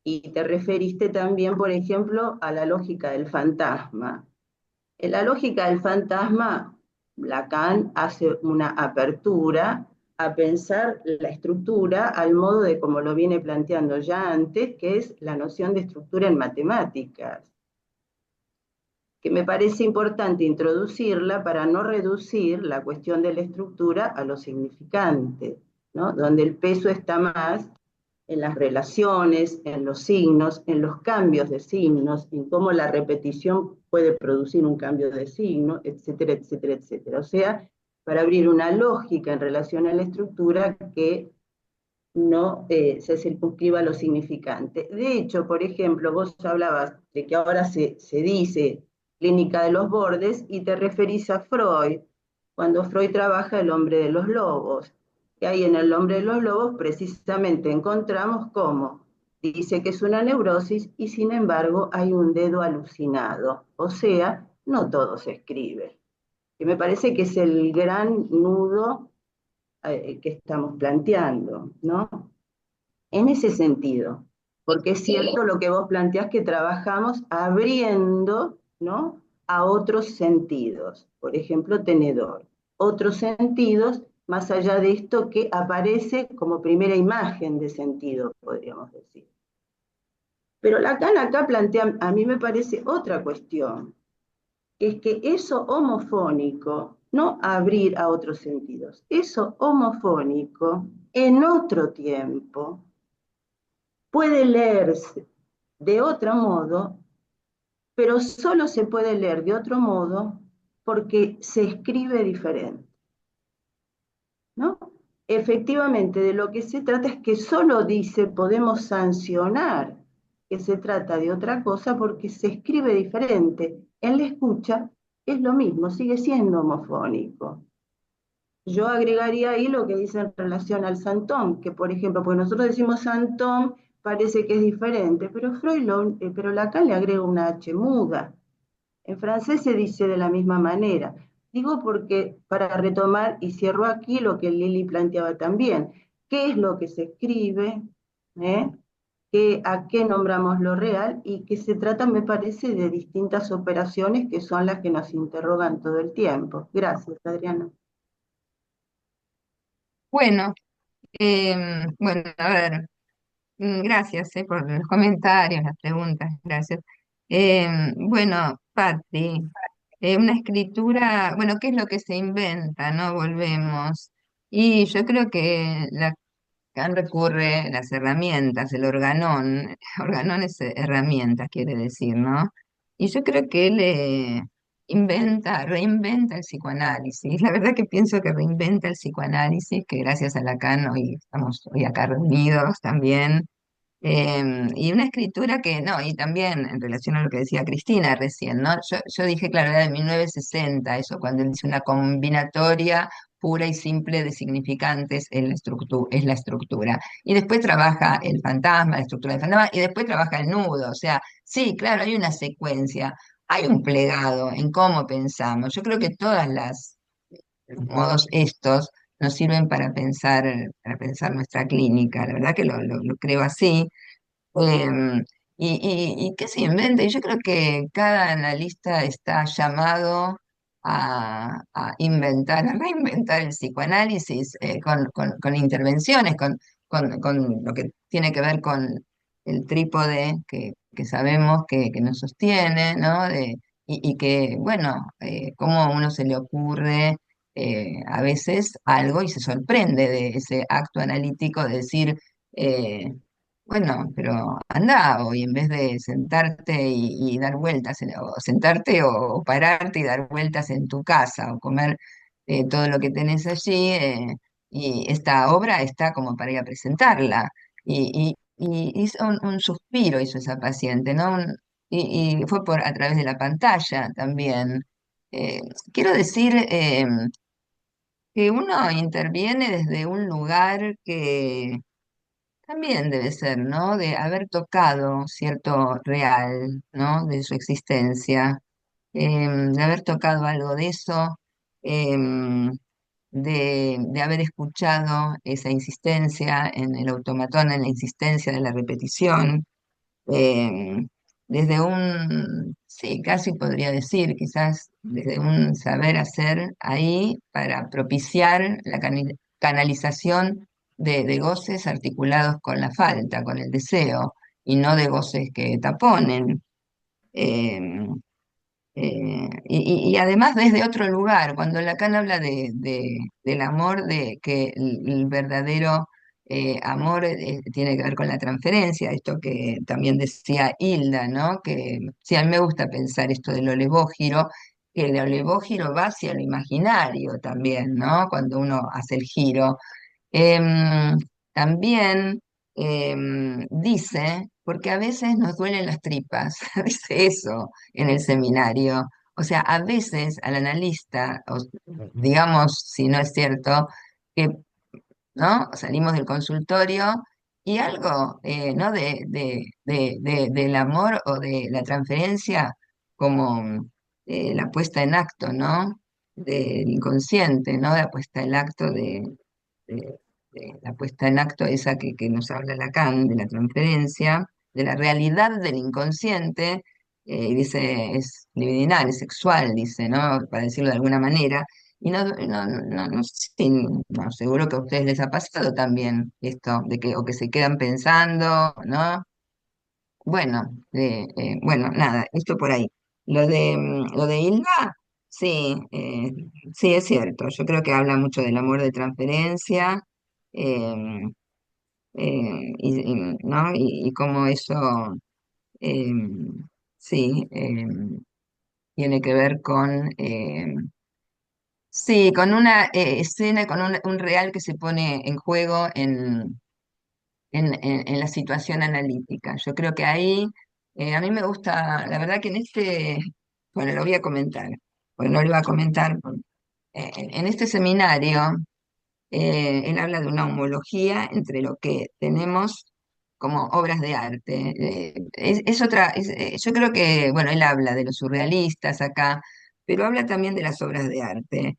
y te referiste también, por ejemplo, a la lógica del fantasma. En la lógica del fantasma, Lacan hace una apertura a pensar la estructura al modo de como lo viene planteando ya antes, que es la noción de estructura en matemáticas, que me parece importante introducirla para no reducir la cuestión de la estructura a lo significante, ¿no? Donde el peso está más en las relaciones, en los signos, en los cambios de signos, en cómo la repetición puede producir un cambio de signo, etcétera, etcétera, etcétera. O sea, para abrir una lógica en relación a la estructura que no se circunscriba a lo significante. De hecho, por ejemplo, vos hablabas de que ahora se dice clínica de los bordes y te referís a Freud, cuando Freud trabaja el hombre de los lobos, que ahí en el hombre de los lobos precisamente encontramos cómo dice que es una neurosis y sin embargo hay un dedo alucinado, o sea, no todo se escribe, que me parece que es el gran nudo que estamos planteando, ¿no? En ese sentido, porque es cierto lo que vos planteás que trabajamos abriendo, ¿no?, a otros sentidos, por ejemplo, tenedor, otros sentidos más allá de esto que aparece como primera imagen de sentido, podríamos decir. Pero Lacan acá plantea, a mí me parece otra cuestión, que es que eso homofónico, no abrir a otros sentidos, eso homofónico en otro tiempo puede leerse de otro modo, pero solo se puede leer de otro modo porque se escribe diferente, ¿no? Efectivamente, de lo que se trata es que solo dice, podemos sancionar que se trata de otra cosa porque se escribe diferente. En la escucha es lo mismo, sigue siendo homofónico. Yo agregaría ahí lo que dice en relación al santón, que por ejemplo, pues nosotros decimos santón, parece que es diferente, pero pero Lacan le agrega una H muda. En francés se dice de la misma manera. Digo porque, para retomar, y cierro aquí lo que Lili planteaba también, ¿qué es lo que se escribe? ¿Eh? ¿A qué nombramos lo real? Y que se trata, me parece, de distintas operaciones que son las que nos interrogan todo el tiempo. Gracias, Adriana. Bueno, bueno, a ver, gracias por los comentarios, las preguntas, gracias. Bueno, Patti, una escritura, bueno, ¿qué es lo que se inventa? ¿No? Volvemos. Y yo creo que Lacan recurre a las herramientas, el organón, organón es herramienta, quiere decir, ¿no? Y yo creo que él reinventa el psicoanálisis. La verdad que pienso que reinventa el psicoanálisis, que gracias a Lacan hoy estamos hoy acá reunidos también. Y una escritura que, no, y también en relación a lo que decía Cristina recién, ¿no? Yo dije, claro, era de 1960, eso, cuando él dice una combinatoria pura y simple de significantes en es la estructura. Y después trabaja el fantasma, la estructura del fantasma, y después trabaja el nudo. O sea, sí, claro, hay una secuencia, hay un plegado en cómo pensamos. Yo creo que todas las los modos estos nos sirven para pensar nuestra clínica. La verdad que lo creo así. Em, y que se invente. Y yo creo que cada analista está llamado a inventar, a reinventar el psicoanálisis con intervenciones, con lo que tiene que ver con el trípode que sabemos que nos sostiene, ¿no? Y que, bueno, cómo a uno se le ocurre a veces algo y se sorprende de ese acto analítico de decir, bueno, pero anda, hoy en vez de sentarte y dar vueltas, o sentarte o pararte y dar vueltas en tu casa, o comer todo lo que tenés allí, y esta obra está como para ir a presentarla. Y hizo un suspiro, hizo esa paciente, ¿no? Y fue a través de la pantalla también. Eh, Quiero decir que uno interviene desde un lugar que también debe ser, ¿no? De haber tocado cierto real, ¿no? De su existencia, de haber tocado algo de eso, em, de haber escuchado esa insistencia en el automatón, en la insistencia de la repetición, em, desde un, sí, casi podría decir, quizás desde un saber hacer ahí para propiciar la canalización de goces articulados con la falta, con el deseo, y no de goces que taponen. Em, y además desde otro lugar, cuando Lacan habla del amor, de que el verdadero amor tiene que ver con la transferencia, esto que también decía Hilda, ¿no? Que sí, a mí me gusta pensar esto del olevógiro, que el olevógiro va hacia lo imaginario también, ¿no? Cuando uno hace el giro. Em, También dice, porque a veces nos duelen las tripas, dice eso en el seminario, O sea, a veces al analista, digamos, si no es cierto, que ¿no? Salimos del consultorio y algo, ¿no? Del amor o de la transferencia como la puesta en acto, ¿no? Del inconsciente, ¿no? La puesta en acto de- de la puesta en acto esa que nos habla Lacan, de la transferencia, de la realidad del inconsciente, y dice, es libidinal, es sexual, dice, ¿no? Para decirlo de alguna manera. Y no sé, no, seguro que a ustedes les ha pasado también esto, de que, o que se quedan pensando, ¿no? Bueno, nada, esto por ahí. Lo de Hilda, sí, sí, es cierto. Yo creo que habla mucho del amor de transferencia, eh, ¿no? Y cómo eso, eh, sí, tiene que ver con, sí, con una escena, con un real que se pone en juego en la situación analítica. Yo creo que ahí, a mí me gusta, la verdad que en este, bueno, lo voy a comentar, pues no lo iba a comentar, en este seminario, él habla de una homología entre lo que tenemos como obras de arte. Es otra, yo creo que, bueno, él habla de los surrealistas acá, pero habla también de las obras de arte.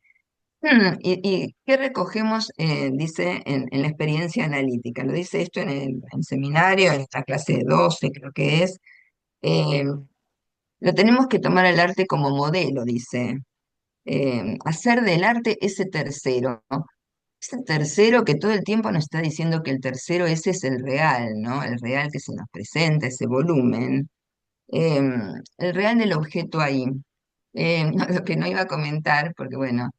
¿Y qué recogemos, dice, en la experiencia analítica? Lo dice esto en el seminario, en esta clase de 12 creo que es. eh, lo tenemos que tomar al arte como modelo, dice. Hacer del arte ese tercero, ¿no? Ese tercero que todo el tiempo nos está diciendo que el tercero ese es el real, ¿no? El real que se nos presenta, ese volumen. El real del objeto ahí. No, lo que no iba a comentar, porque bueno,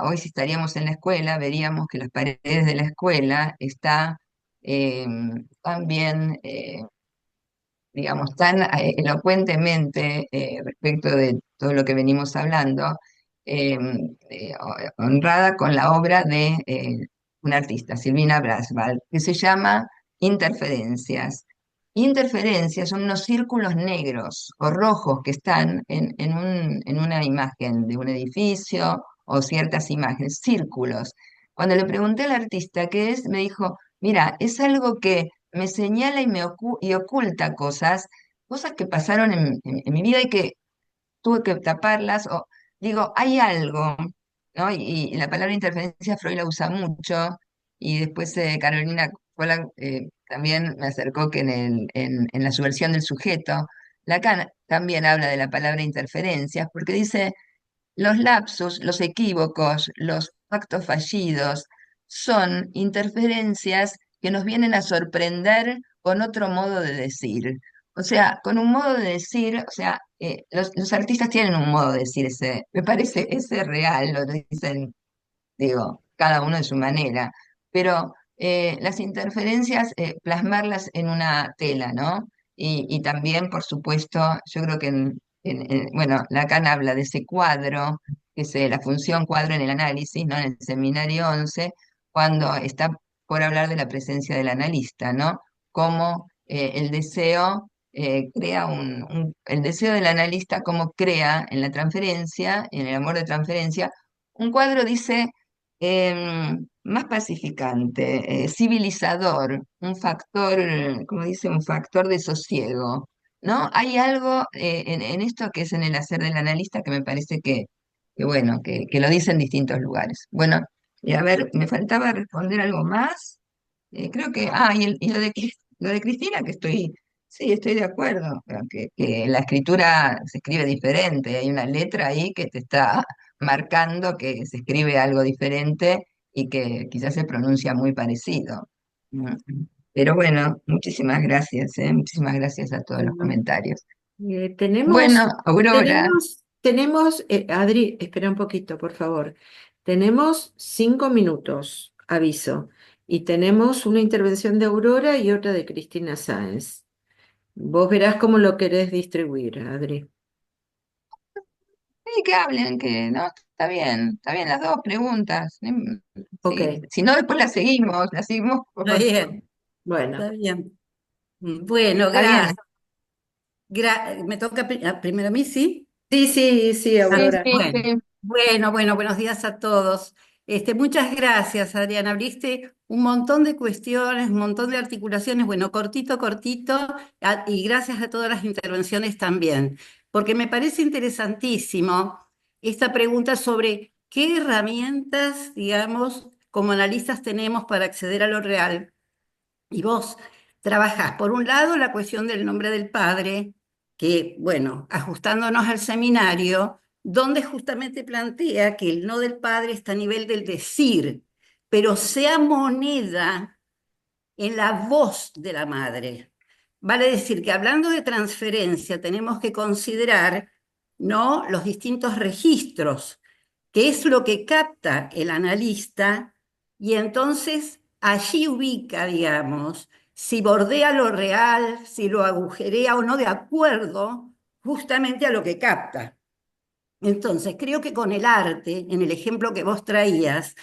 hoy si estaríamos en la escuela, veríamos que las paredes de la escuela está eh, tan bien, digamos, tan elocuentemente respecto de todo lo que venimos hablando, eh, honrada con la obra de una artista, Silvina Braswald, que se llama Interferencias. Interferencias son unos círculos negros o rojos que están en una imagen de un edificio o ciertas imágenes, círculos. Cuando le pregunté al artista qué es, me dijo, mira, es algo que me señala y oculta cosas, cosas que pasaron en mi vida y que tuve que taparlas, o digo, hay algo, ¿no? Y la palabra interferencia Freud la usa mucho, y después Carolina Pollack también me acercó que en la subversión del sujeto, Lacan también habla de la palabra interferencias, porque dice, los lapsus, los equívocos, los actos fallidos son interferencias que nos vienen a sorprender con otro modo de decir. O sea, con un modo de decir, o sea, los artistas tienen un modo de decir ese, me parece ese real, lo dicen, digo, cada uno de su manera, pero las interferencias, plasmarlas en una tela, ¿no? Y también, por supuesto, yo creo que bueno, Lacan habla de ese cuadro, que es la función cuadro en el análisis, ¿no? En el seminario 11 cuando está por hablar de la presencia del analista, ¿no? Cómo el deseo crea el deseo del analista, cómo crea en la transferencia, en el amor de transferencia, un cuadro dice más pacificante, civilizador, un factor, como dice, un factor de sosiego, ¿no? Hay algo en esto que es en el hacer del analista que me parece que bueno, que lo dice en distintos lugares. Bueno, y a ver, me faltaba responder algo más. Creo que, y lo de Cristina, que sí, estoy de acuerdo, que la escritura se escribe diferente, hay una letra ahí que te está marcando que se escribe algo diferente y que quizás se pronuncia muy parecido. Mm. Pero bueno, muchísimas gracias a todos los Bueno, comentarios. tenemos, Bueno, Aurora, Adri, espera un poquito, por favor. Tenemos 5 minutos, aviso, y tenemos una intervención de Aurora y otra de Cristina Sáenz. Vos verás cómo lo querés distribuir, Adri. sí, que hablen, que no, está bien, las dos preguntas. Ok, Sí, si no, después las seguimos Está bien, bueno, está bien. Bueno, está bien. gracias. Me toca primero a mí, ¿sí? Sí, sí, sí, Ah, Aurora. Sí, bueno, sí. buenos días a todos. Muchas gracias, Adriana. Abriste un montón de cuestiones, un montón de articulaciones. Bueno, cortito, cortito, y gracias a todas las intervenciones también, porque me parece interesantísimo esta pregunta sobre qué herramientas, digamos, como analistas tenemos para acceder a lo real. Y vos trabajás, por un lado, la cuestión del nombre del padre, que, bueno, ajustándonos al seminario, donde justamente plantea que el no del padre está a nivel del decir, pero sea moneda en la voz de la madre. Vale decir que hablando de transferencia, tenemos que considerar, ¿no?, los distintos registros, que es lo que capta el analista, y entonces allí ubica, digamos, si bordea lo real, si lo agujerea o no, de acuerdo justamente a lo que capta. Entonces, creo que con el arte, en el ejemplo que vos traías,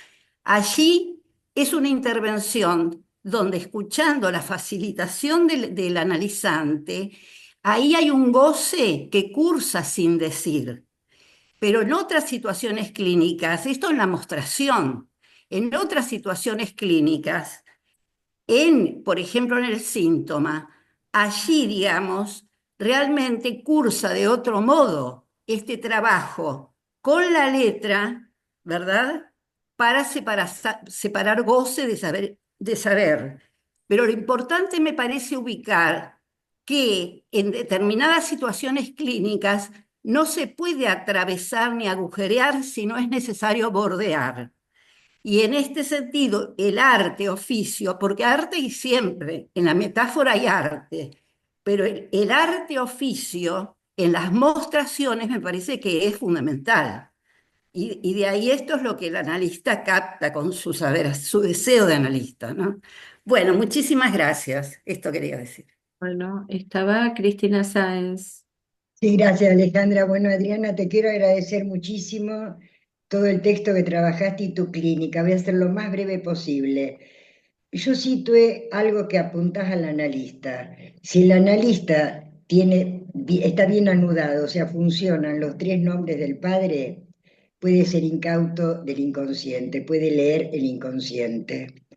allí es una intervención donde, escuchando la facilitación del analizante, ahí hay un goce que cursa sin decir. Pero en otras situaciones clínicas, esto en la mostración, en otras situaciones clínicas, por ejemplo, en el síntoma, allí, digamos, realmente cursa de otro modo este trabajo con la letra, ¿verdad? Para separar goce de saber. Pero lo importante me parece ubicar que en determinadas situaciones clínicas no se puede atravesar ni agujerear si no es necesario bordear. Y en este sentido, el arte, oficio, porque arte y siempre, en la metáfora hay arte, pero el arte, oficio, en las mostraciones me parece que es fundamental. Y de ahí esto es lo que el analista capta con su saber, su deseo de analista, ¿no? Bueno, muchísimas gracias. Esto quería decir. Bueno, estaba Cristina Sáenz. Sí, gracias Alejandra. Bueno, Adriana, te quiero agradecer muchísimo todo el texto que trabajaste y tu clínica. Voy a ser lo más breve posible. Yo situé algo que apuntás al analista. Si el analista está bien anudado, o sea, funcionan los tres nombres del padre, puede ser incauto del inconsciente, puede leer el inconsciente.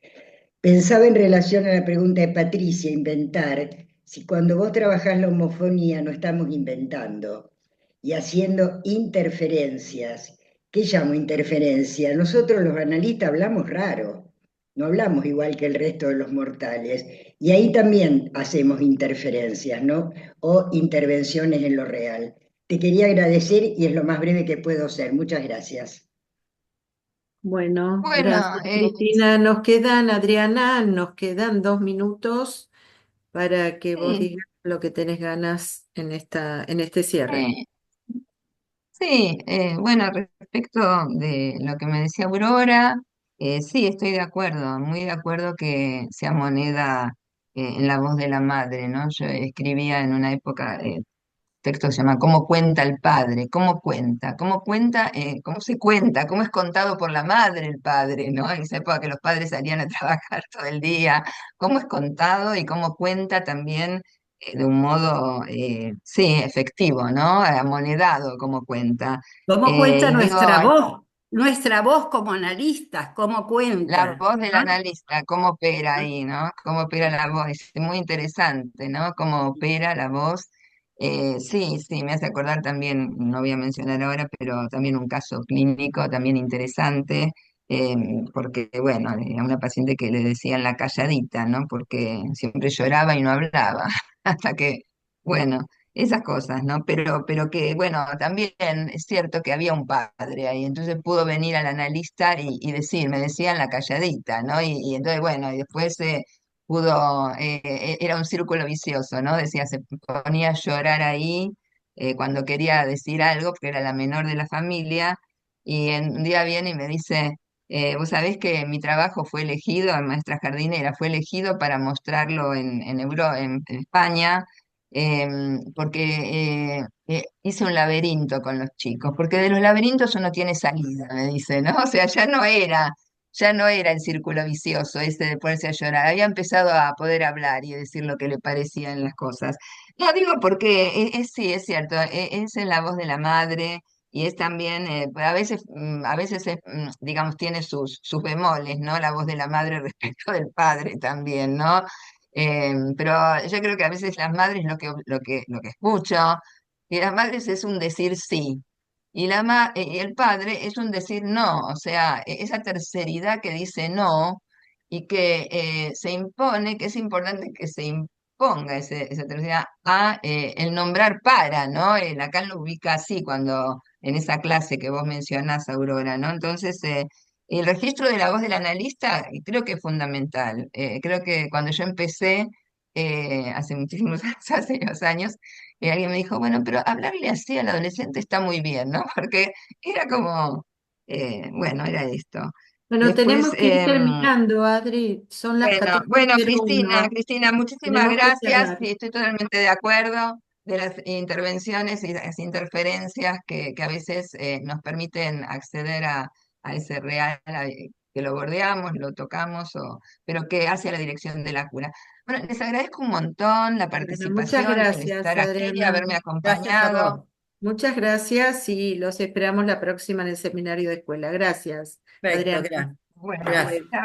Pensaba en relación a la pregunta de Patricia, inventar, si cuando vos trabajás la homofonía no estamos inventando y haciendo interferencias. ¿Qué llamo interferencia? Nosotros los analistas hablamos raro, no hablamos igual que el resto de los mortales, y ahí también hacemos interferencias, ¿no? O intervenciones en lo real. Te quería agradecer y es lo más breve que puedo ser. Muchas gracias. Bueno, Bueno, gracias, Cristina. Adriana, nos quedan 2 minutos para que vos sí, digas lo que tenés ganas en este cierre. eh, sí, bueno, respecto de lo que me decía Aurora, sí, estoy de acuerdo, muy de acuerdo que sea moneda en la voz de la madre, ¿no? Yo escribía en una época texto que se llama ¿Cómo cuenta el padre? ¿Cómo se cuenta? ¿Cómo es contado por la madre el padre? ¿No? En esa época que los padres salían a trabajar todo el día, ¿cómo es contado y cómo cuenta también de un modo, sí, efectivo, ¿no? Amonedado, cómo cuenta. ¿Cómo cuenta Y digo, nuestra voz como analistas? ¿Cómo la cuenta? voz del ¿No? analista, cómo opera ahí, ¿no? Cómo opera la voz, es muy interesante, ¿no? Cómo opera la voz. Sí, sí, me hace acordar también, no voy a mencionar ahora, pero también un caso clínico también interesante, eh, porque, bueno, a una paciente que le decían la calladita, ¿no? Porque siempre lloraba y no hablaba, hasta que, bueno, esas cosas, ¿no? Pero que, bueno, también es cierto que había un padre ahí, entonces pudo venir al analista y decir, me decían la calladita, ¿no? Y entonces, bueno, y después pudo, era un círculo vicioso, ¿no? Decía, se ponía a llorar ahí cuando quería decir algo, porque era la menor de la familia, y un día viene y me dice, vos sabés que mi trabajo fue elegido, maestra jardinera, fue elegido para mostrarlo en España porque hice un laberinto con los chicos, porque de los laberintos uno tiene salida, me dice, ¿no? O sea, ya no era ya no era el círculo vicioso ese de ponerse a llorar, había empezado a poder hablar y decir lo que le parecían las cosas. No digo porque sí, es cierto, es en la voz de la madre y es también, pues a veces digamos, tiene sus bemoles, ¿no? La voz de la madre respecto del padre también, ¿no? Pero yo creo que a veces las madres lo que escucho, y las madres es un decir sí. Y el padre es un decir no, o sea, esa terceridad que dice no y que se impone, que es importante que se imponga esa terceridad a el nombrar para, ¿no? Acá lo ubica así cuando en esa clase que vos mencionás, Aurora, ¿no? Entonces, el registro de la voz del analista creo que es fundamental. Creo que cuando yo empecé, hace muchísimos años, hace unos años, y alguien me dijo, bueno, pero hablarle así al adolescente está muy bien, ¿no? Porque era como, bueno, era esto. Bueno, Después, tenemos que ir terminando, Adri. Son las bueno, Cristina, 14:01. Cristina, muchísimas Tenemos que gracias. cerrar. Sí, estoy totalmente de acuerdo de las intervenciones y las interferencias que a veces nos permiten acceder a ese real, que lo bordeamos, lo tocamos, pero que hacia la dirección de la cura. Bueno, les agradezco un montón la Bueno, muchas participación, el gracias, estar aquí, Adriana. haberme Gracias a acompañado. vos. Muchas gracias y los esperamos la próxima en el seminario de escuela. Gracias, Perfecto, Adriana. Bueno, gracias. Luego. chao.